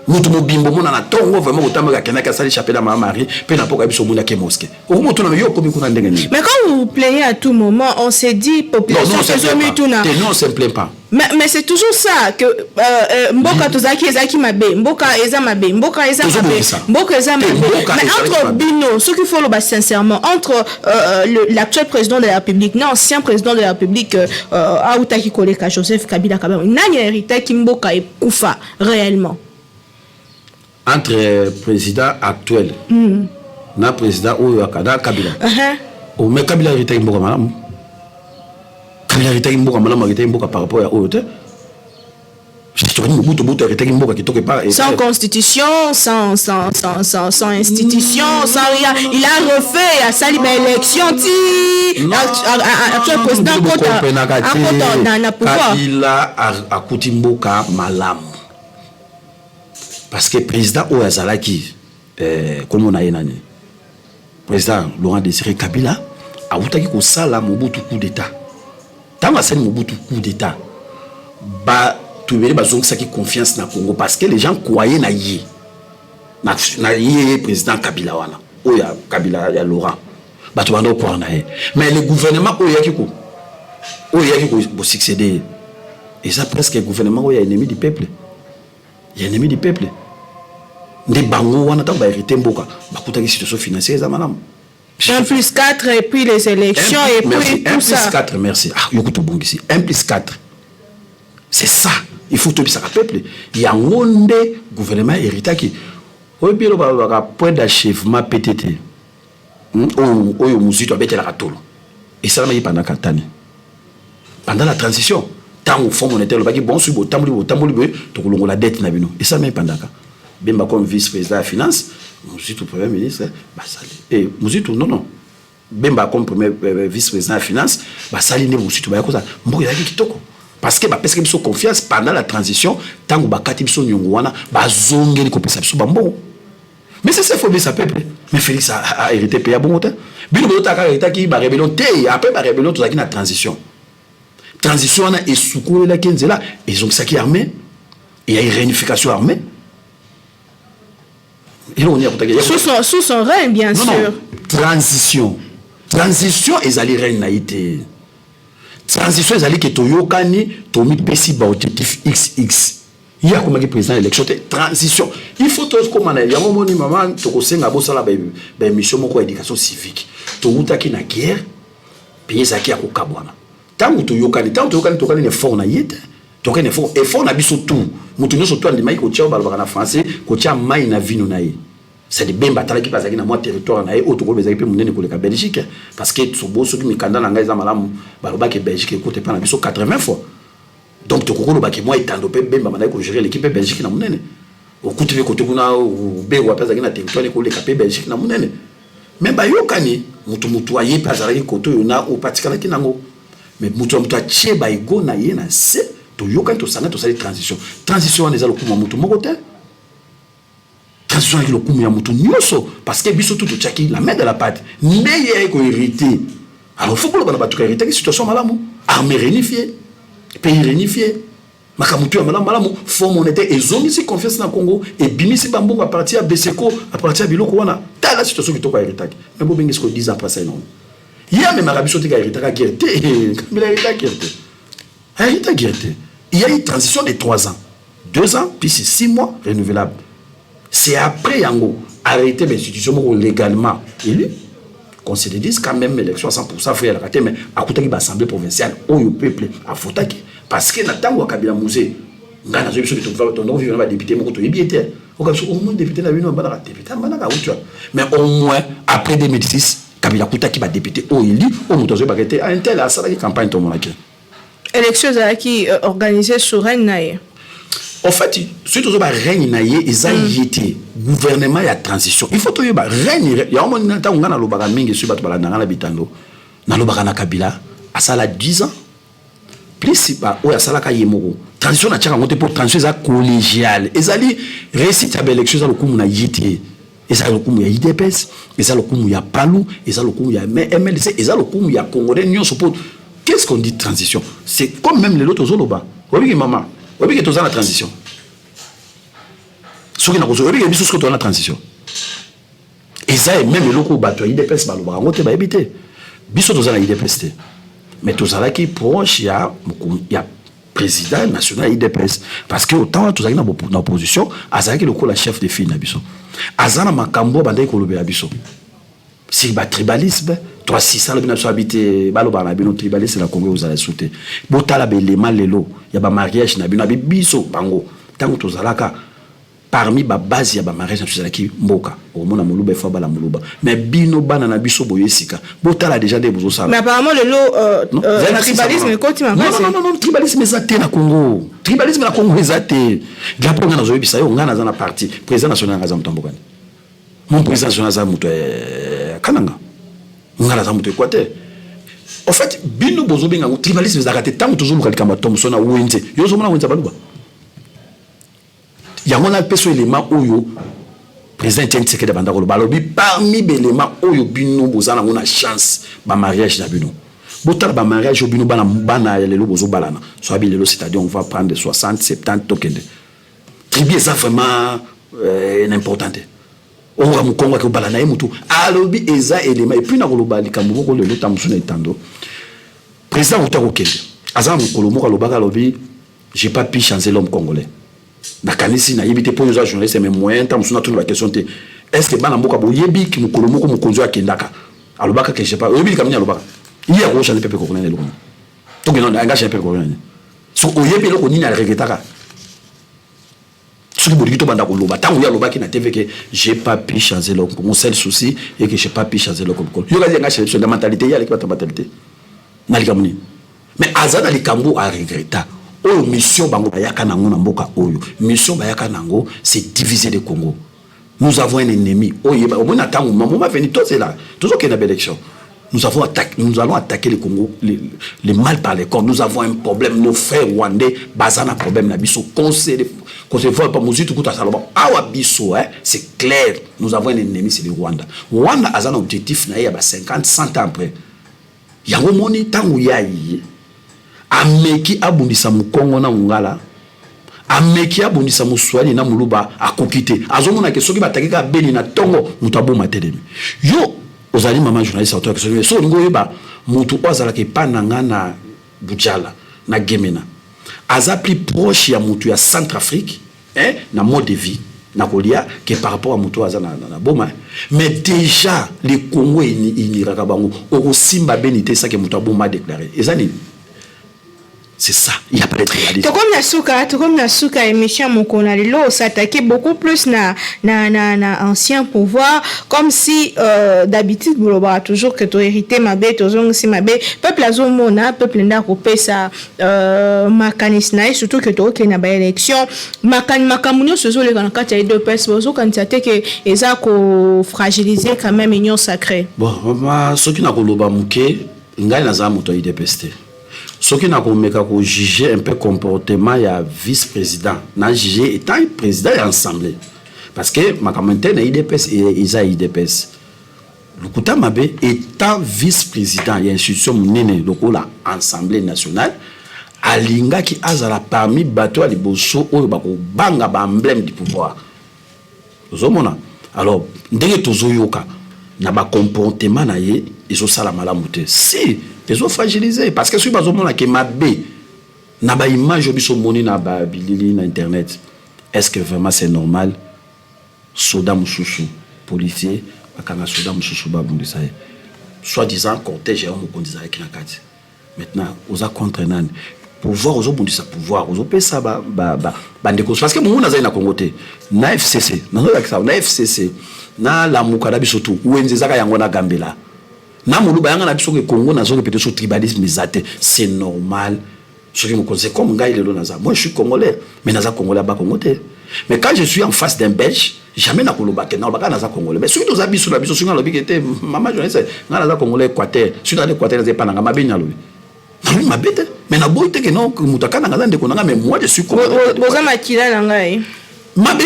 mutu mobimbo mona na tongo vraiment otamba ka kenaka sali chapelle à Marie pe na poka biso mona ke mosquée o mutu na yo ko bikuna ndenge ni. Mais quand vous plaignez à tout moment on s'est dit population non on se plaint pas mais c'est toujours ça que mboka tozaki ezaki mabe mboka eza mabe mboka eza mabe mboka eza mabe mais entre bino ce qu'il faut le sincèrement entre l'actuel président de la République l'ancien président de la République Aoutaki Koleka Joseph Kabila Kabila nani hérité ki mboka ekufa réellement entre président actuel na président oyo akada Kabila o me Kabila hérité mboka malamu Kabila hérité mboka malamu hérité mboka par rapport à oyo te sans constitution, sans institution, sans rien. Il a refait à sa élection. Actuel président a pouvoir. Il a Koutimboka malam. Parce que président Ouazalaki, comme on a dit, président Laurent Désiré Kabila a voulu que ça la Mobutu coup d'état. Tant que c'est Mobutu coup d'état, bah tu verrais bah donc ça qui confiance na Congo parce que les gens croyaient na yé président Kabila wana. Oya Kabila ya Laurent. Bah tu vas donc croire na yé. Mais le gouvernement oya qui pour succéder. Et ça presque le gouvernement oya ennemi du peuple. Il y a ennemi du peuple. Des bango wana ta ba hérité mboka ba kutaki situation financière za madame 1+4 et puis les élections et puis tout ça 1+4 merci ah yokuto bongi ici 1+4 c'est ça il faut tout ça peuple il y a monde gouvernement hérité qui au bureau ba point d'achèvement PTT oyo muzito abetela katolo et ça m'a pendant katani pendant la transition tant au fonds monétaire le baki bon subo tambuli to kolongola dette na bino et ça m'a pendant Bemba comme vice-président de la finance, Mouzito premier ministre, bah ça et Mouzito non Bemba comme premier vice-président de la finance, Saline aussi, tu vas dire Mboka yaki kitoko. Parce que parce qu'ils sont confiance pendant la transition, tant que bakati biso nyongwana, bazongeli kopesa biso bambo. Mais c'est ça faut bien ça peuple. Mais Félix a hérité pays à bon temps. Bino boto ka hérité qui ba rébellion té après ba rébellion tout ça qui na transition. Transition na esukule la kenzela, ils ont ça qui armé. Il y a une réunification armée. Et on y a sous son règne bien sûr. Non. Transition ils allaient règne naïté. Transition ils allaient que toyokani tomi pesi ba objectif XX. Il y a comme président élection transition. Il faut tous comme il y a un moment maman to kosenga bosala ba mission moko éducation civique. To utaki na guerre pays ça qui a kokabwana. Tant toyokani tokani ne fort na yete. Tokani ne fort na biso tout. Mutu nyoso to andi mai ko tia balabaka na français ko tia mai na vino na ye. C'est des bemba tala qui passe na moi territoire na ye auto ko bezaki pe munene ko le Belgique parce que sobo soki mikanda na ngai za malamu balobaki Belgique écoute pas na biso 80 fois. Donc tu comprends que moi étant dopé bemba manda ko gérer l'équipe Belgique na munene okuti ve côté kuna be wa pesa na territoire ko le capé Belgique na munene mais ba yokani mutu aye pasa ki koto yona o patikala kinango mais mutu atie ba ego na ye na se to yokani to sanga to sali transition on ezalo kuma mutu moko te transition ki lo kuma ya mutu nyoso parce que biso tout tchaki la main de la pâte ndeye ko hériter alors faut que le bana tout hériter situation malamu armée réunifiée pays réunifié makamutu ya malamu fonds monétaire ezongisi confiance na Congo et bimisi bambongo à partir à Beseko à partir à biloko wana ta la situation kitoko héritaki mais bo bengi ce que 10 ans après ça non ya même arabiso te ka héritaka guerre mais héritaka guerre il y a une transition de 3 ans 2 ans puis c'est 6 mois renouvelable c'est après yango arrêter l'institution légalement élu qu'on se dise quand même l'élection à 100% fait la raté mais à côté de l'assemblée provinciale où le peuple a fotaki parce que n'attend wa kabila musée ngana zo biso to ton vivre na député moko to yebité au cas au moins député na bino ba député ba na utu mais au moins après 2006 kabila kutaki ba député au élu au moto ba été un tel à ça la campagne to monaki élections qui organisées sur Rennes. En fait, si tu as règne naïe, ils ont été gouvernement et transition. Il faut que tu aies règne. Il y a un moment où on a l'obara mingi sur battu balana la bitando. Na l'obara na Kabila, à ça la 10 ans. Plus si pas, ou à ça la kayemoro. Transition na tchaka monte pour transition ça collégiale. Ils allaient réciter à l'élection ça le coup na yité. Et ça le coup ya IDPS, et ça le coup ya Palou, et ça le coup ya MLC, et ça le coup ya Congolais Union support. Qu'est-ce qu'on dit transition? C'est comme même les autres zoloba. Oui maman. Oui, que tu as la transition. Ce qui n'a pas de biso ce que tu as la transition. Et ça, même le coup battu, il dépasse par le bras, on va éviter. Biso tu as la IDPS. Mais tu as la qui proche, il y a président national IDPS. Parce que autant tu as dans l'opposition, Azana qui est le coup la chef de file, Nabiso. Azana Makambo, Bandai Kolobe, Abiso. Si le tribalisme, toi, si ça, le bien habité, balobana, bien tribalisme, la Congo, vous allez sauter. Botala, les mal, les lots, il y a un mariage, il y a un biso, bango. Tant que tu as parmi la base, il y a un mariage, tu as qui mboka. Au moins, il faut la moulouba. Mais bino, banana, biso, boyesika. Botala, déjà des beaux ça. Mais apparemment, le lot, le tribalisme, non, tribalisme, c'est athée, na Congo. Tribalisme, na Congo, c'est athée. Il y a pas de chose, il y a un parti. Président national, il y a un mon président national, il y a Kananga. Ngala za muto Équateur. En fait, bino bozo benga tribalisme za raté tant toujours le kama Thomson na wenze. Yo zo mona wenza baluba. Ya mona peso élément oyo président Tshisekedi de banda ko balobi parmi éléments oyo bino boza na ngona chance ba mariage na bino. Botala ba mariage bino bana ya lelo bozo balana. So abi lelo c'est-à-dire on va prendre 60 70 tokende. Tribu ça vraiment important. On va me convaincre que balana est mutu alobi eza élément et puis na koloba likambo ko lelo tamusuna etando président Outa Okende azam kolomo lobaka lobi j'ai pas pu changer l'homme congolais na kanisi na yibité pour les journalistes mais moyen tamusuna tout la question te est-ce que bana mboka boyebi ki mukolomo ko mukonzo akendaka alobaka que je sais pas oyebi kamnya alobaka il a ko changer peuple congolais le donc non engagé peuple congolais so oyebi le ko nini na regretaka. J'ai pas pu changer le mon seul souci et que j'ai pas pu changer le Congo. Il y a la mentalité, il y a la mentalité. Mais Azana li Kambo a regretté. Oh mission bango bayaka nango na mboka oyo. Mission bayaka nango c'est diviser le Congo. Nous avons un ennemi. Oh yeba au moins attend moment va venir tout c'est là. Toujours qu'il y a une élection. nous allons attaquer le Congo, les mal par les corps. Nous avons un problème. Nos frères rwandais, basant un problème, c'est clair. Nous avons un ennemi, c'est le Rwanda. Rwanda a un objectif, il y a 50, 100 ans après. Il y a un moment où il y a Ameki abundisa Mukongo na Ngala. Ameki abundisa Muswali na Muluba a kokite. Azomona ke soki batakika beni na tongo mutabo matelemi. Yo ozali mama journaliste auteur que so ngo yeba mutu ozala ke pananga na Bujala na Gemena. Aza plus proche ya mutu ya Centrafrique, na mode de vie na kolia que par rapport à mutu aza na boma. Mais déjà le Congo iniraka bango o simba benité ça que mutu aboma déclaré. Ezani c'est ça, il n'y a pas d'être réaliste. Tout comme Nasuka émission Mokona Lelo s'attaquait beaucoup plus na ancien pouvoir, comme si d'habitude vous l'aurez toujours que tu hérité ma bête, si ma bête, peuple azomona, peuple n'a coupé sa makanisnaï, surtout que tu as une élection, makamunyo se sont les grands cas de deux personnes, quand tu as que les a fragilisé quand même union sacrée. Bon, ce qui n'a pas le bamouké, il y a un moto idépesté. Ce qui n'a pas juger un peu comportement, il y a vice-président. N'a jugé étant président et assemblée. Parce que ma commentaire est IDPS et Isa IDPS. Le Kouta Mabé étant vice-président, il y a une institution nene, le la Assemblée nationale. Alinga qui a parmi bateau à l'Iboso, ou banga emblème du pouvoir. Alors, dès que tu as un comportement, ils ont ça la malamouté. Si. Ils ont fragilisé parce que si vous avez que Mabé n'a pas image au moni na ba bilili na internet, est-ce que vraiment c'est normal soda mususu policier akanga soda mususu ba bundisa soit disant cortège on kondisa ki na kati maintenant oza contre nan pouvoir ozo bundisa pouvoir ozo pesa ba ndeko parce que mon na za na Congo te na FCC na FCC na la mukada bisoto wenze zaka yango na Gambela. Na muluba yanga na biso ke Congo na zone peut-être sur tribalisme zate c'est normal ce qui me conseille comme gars il est là moi je suis congolais mais naza congolais ba congolais mais quand je suis en face d'un belge jamais na koloba ke na ba naza congolais mais celui to biso na biso sur lobi était maman journaliste na naza congolais Équateur sur dans l'Équateur na pas na mabenya lobi na ma bête mais na boite que non mutaka na nganda ndeko na mais moi je suis congolais boza makila na ngai mabe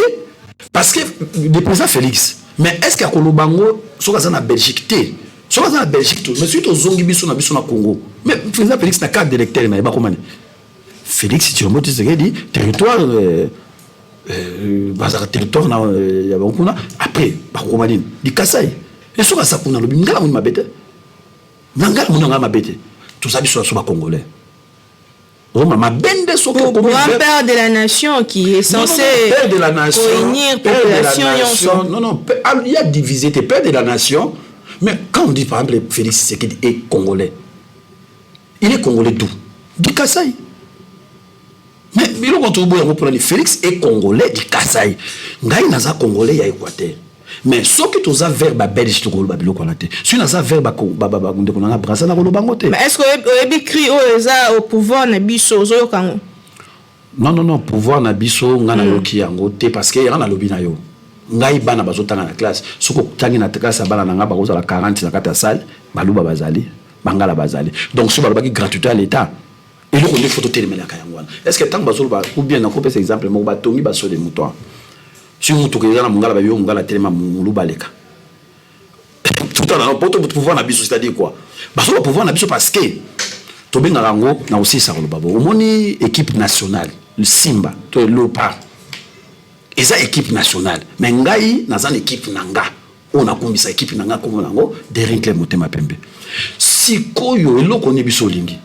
parce que le président Félix mais est-ce qu'il y a kolobango so ka na Belgique té so ka na Belgique tout mais surtout zongi biso na Congo mais président Félix na carte d'électeur na ba komani Félix tu remontes ce qu'il dit territoire bazar territoire na ya bakuna après ba komani di Kasai et so ka sa kuna lobi ngala mo mabete ngala mo ngala mabete tout ça biso so ba congolais. Pour père de la nation qui est censé père de la nation, réunir population. Non, il y a divisé tes pères de la nation. Mais quand on dit par exemple Félix Tshisekedi est congolais, il est congolais d'où? Du Kasaï. Mais il est Félix est congolais du Kasaï. Ngaï naza congolais ya Équateur. Mais ce qui tu as vers ba belge to koloba biloko na te. Si naza vers ba ndeko na brasa na koloba ngote. Mais est-ce que écrit au pouvoir na biso zo kango? Non, pouvoir na biso ngana yoki yango te parce que yana lobi na yo. Ngai bana bazotanga na classe. Soko tangi na classe bana na nga bakoza la 40 na kata salle, baluba bazali, bangala bazali. Donc so baloba ki gratuité à l'état. Et le connaît photo télé melaka yango. Est-ce que tant bazoloba ou bien na kopesa exemple mo batongi baso de mouton. Si vous trouvez dans mungala bayo mungala tellement muluba leka tout à l'heure pour pouvoir na biso c'est-à-dire quoi parce que pouvoir na biso parce que to benga rango na aussi ça le babo omoni équipe nationale le Simba to Leopard eza équipe nationale mais ngai na za équipe nanga on a kombisa équipe nanga comme nango derrière Claire Motema Pembe sikoyo eloko ni biso lingi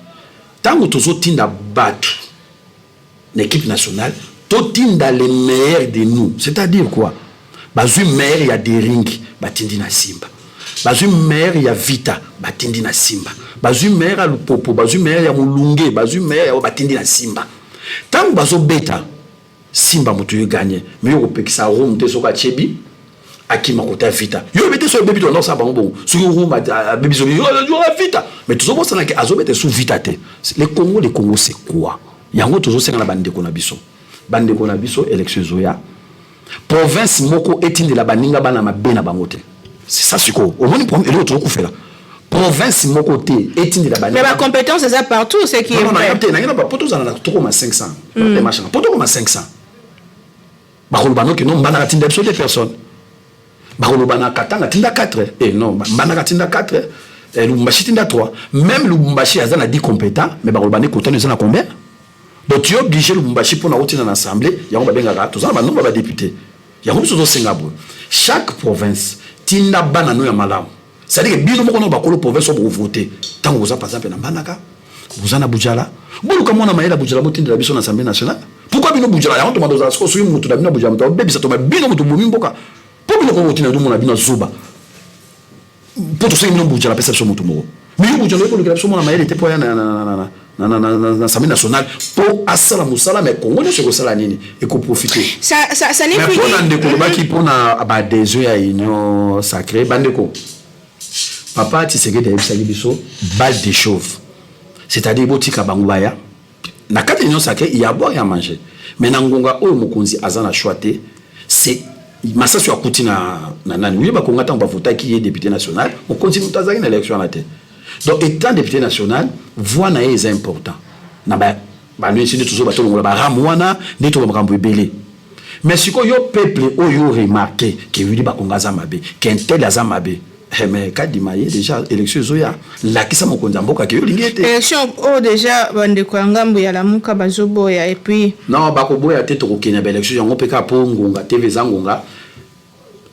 tango tozo tinda batu l'équipe nationale totinda les meilleurs de nous, c'est-à-dire quoi? Bazu meilleur il y a des rings, batindi na Simba. Bazu meilleur il y a Vita, batindi na Simba. Bazu meilleur à Lupopo, bazu meilleur il y a Mulunge, bazu meilleur batindi na Simba. Tant bazo beta, Simba mutu gagné, mais yo peki sa room te soka chebi, akima kota Vita. Yo bete so bebi to non sa bon, sur room bebi so yo Vita. Mais tout ça na ke azo bete sous Vita te. Les Congo c'est quoi? Yango toujours c'est na bande ko na biso. Bande ko na biso élection zoya province moko etinde la baninga bana mabena bangote c'est ça siko au moni problème et l'autre ko fela province mon côté etindi la mais la compétence c'est ça partout c'est qui est vrai non pas poto za na to comme 500 les machins poto comme 500 ba ko bano que non bana tinda biso des personnes ba ko bana katanga tinda 4 et non bana tinda 4 et Lubumbashi tinda 3 même Lubumbashi azana 10 compétents mais ba ko bana kotana zana combien donc tu es obligé Lubumbashi pour na rotina dans l'assemblée yango ba benga to za ba nombre ba députés yango biso zo Singapour chaque province tinda bana no ya malamu. C'est-à-dire que bino moko no bakolo province pour voter. Tant vous a par exemple na Banaka, vous en a Bujala. Bon comme on a maïla Bujala botin de la biso na Assemblée nationale. Pourquoi bino Bujala ya on demande aux asko so mutu da bino Bujala to bebi ça to bino mutu bumi mboka. Pour bino ko voter na do mona bino zuba. Pour to so bino Bujala perception mutu moko. Mais Bujala ko le so mona maïla était pour na Assemblée nationale pour asala musala mais Congo ne se ko sala nini et ko profiter. Ça n'est plus. Mais pour na ndeko ba ki pour na ba des yeux ya union sacrée bandeko. Papa Tshisekedi a eu biso balle de chauve. C'est-à-dire botika bangubaya. Na kati union sacrée il y a boire et à manger. Mais na ngonga o mokonzi azana choité, c'est massa sur akuti na nani. Oui ba konga tamba vota qui est député national, on continue tazaki na élection na té. Donc étant député national, voix na est important. Na ba lui c'est toujours ba to ngola ba ramwana ni to ba kambo belé. Mais si ko yo peuple o yo remarqué que lui ba konga za mabe, qu'un tel za mabe. Mais quand il m'a déjà élection zoya la kisa mokonza mboka ke yo lingete élection déjà bande ko ngambo ya la muka bazoboya et puis non bakoboya te to kenya ba élection yango peka po ngonga TV zangonga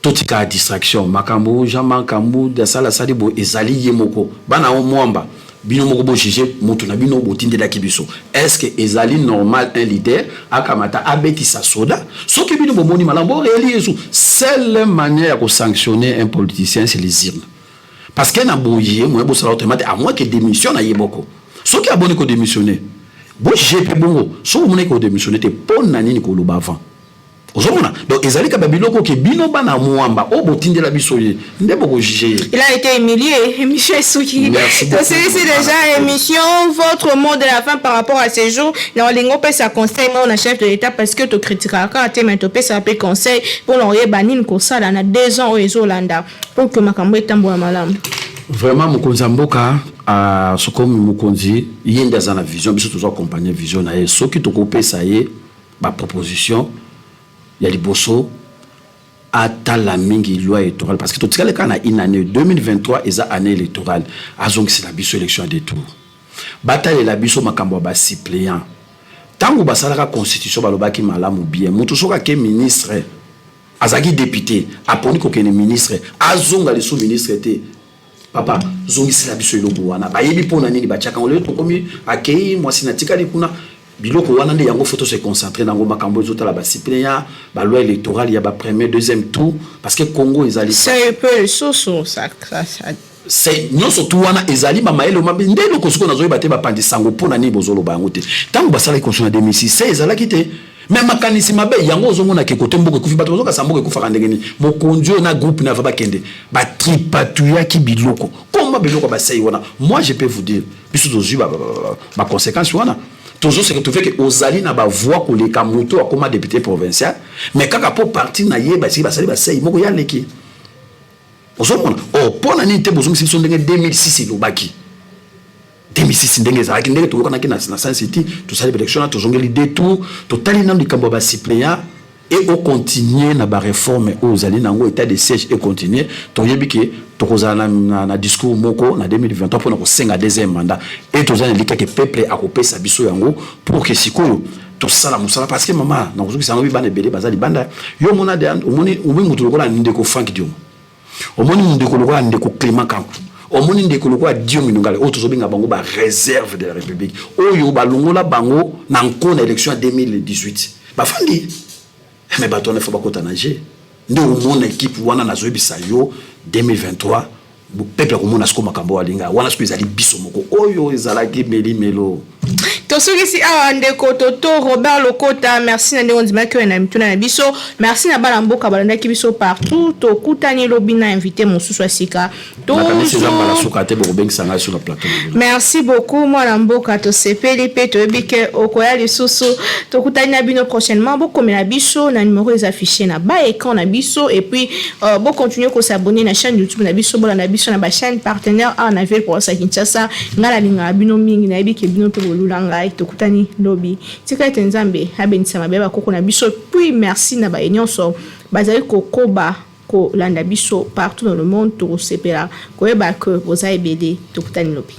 totika distraction makambo Jean Makambu de sala sali bo ezali yemoko bana o mwamba bino moko bo juger mutu na bino bo tindela kibiso est-ce que ezali normal un leader akamata abeti sa soda soki bino bo moni malambo réeli yesu seule manière de sanctionner un politicien c'est les urnes parce que na boye moi bo sala automatique à moins que démission na yeboko soki aboni ko démissionner bo juger pe bongo so mo ko démissionner te pon na nini ko loba avant. Donc ezali ka babiloko ke bino bana muamba o botinde la bisoye ndebo ko juger. Il a été humilié Michel Souki. Donc c'est déjà émission votre mot de la fin par rapport à ces jours dans lingo pe sa conseil mon chef de l'état parce que tu critiquera quand tu m'entopé ça pe conseil pour l'envoyer banine ko ça dans 2 ans au Ezolanda pour que makambo etambo malam. Vraiment mokonzi mboka a sokomi mokonzi yenda za na vision biso toujours accompagner vision na ye soki to ko pesa ye ba proposition ya liboso ata la mingi loi électorale parce que tout le cas na une année 2023 eza année électorale azong c'est la biso élection à détour bataille la biso makambo ba suppléant tango basalaka constitution balobaki malamu bien mutu soka ke ministre azaki député aponi ko kene ministre azonga le sous-ministre té papa zongi c'est la biso elobo wana bayebi pona nini bachaka ngole to komi akei mwasi na tikali kuna biloko wana nde yango photo se concentrer dans makambo zota la ba suppléant ba loi électorale ya ba premier deuxième tour parce que Congo ezali c'est un peu soso ça c'est non surtout wana ezali ba maelo mabe ndelo ko suko nazo ba te ba pandi sango pona ni bozolo ba ngote tango basala constitution ya 2006 ezala kite même makanisi mabe yango ozomona ke kote mboko kufi bato bazoka samboka kufa ndengeni mokonjo na groupe na va kende ba tripatuya ki biloko comment biloko ba sei wana moi je peux vous dire biso zozu ba conséquences wana toujours c'est que tu fais que ozali na ba voix ko le kamoto comme député provincial mais kaka pour parti na yeba si basali ba sei moko ya leki ozomona pona ni te bozumi siso ndenge 2006 lobaki 2006 ndenge ezalaki ndenge tokokana ki na Sun City tosali élection tozongeli détour totali na likambo ba suppléant et au continuer na ba réforme ozali nango état de siège et continuer toyebi ke tokozala na discours moko na 2023 pour na ko senga deuxième mandat et tozali lika ke peuple akopesa biso yango pour que sikoyo to sala musala parce que maman na kozuki sango bi bana belé bazali banda yo mona de omoni mutu lokola ndeko Frank Diom omoni ndeko lokola ndeko Clément Kankou omoni ndeko lokola Diom Ndongale o tozobinga bango ba réserve de la République oyo balongola bango na nkona élection en 2018 bafandi mais bato ne faut pas kotanager nde omona équipe wana na zoebisa yo 2023 bu peuple komona sko makambo alinga wana sko ezali biso moko oyo ezalaki meli melo tosukisi awa ndeko toto Robert Lokota merci na ndeko ndima ke na mituna na biso merci na bala mboka balandaki biso partout tokutani lobi na invité mosusu asika merci beaucoup mwana mboka tosepeli pe toyebi ke okoya lisusu tokutani na bino prochainement bokomela biso na numéro les affichés na ba écran na biso et puis bo continuer ko s'abonner na chaîne YouTube na biso bola na biso na ba chaîne partenaire en Ville pour sa Kinshasa ngala linga bino mingi na yebi ke bino pe bolulanga tokutani lobi tika ete nzambe abenisa mabe bakoko na biso puis merci na ba nyonso bazali kokoba ko landa biso partout dans le monde to sepela ko yeba que vous avez BD tokutani lobi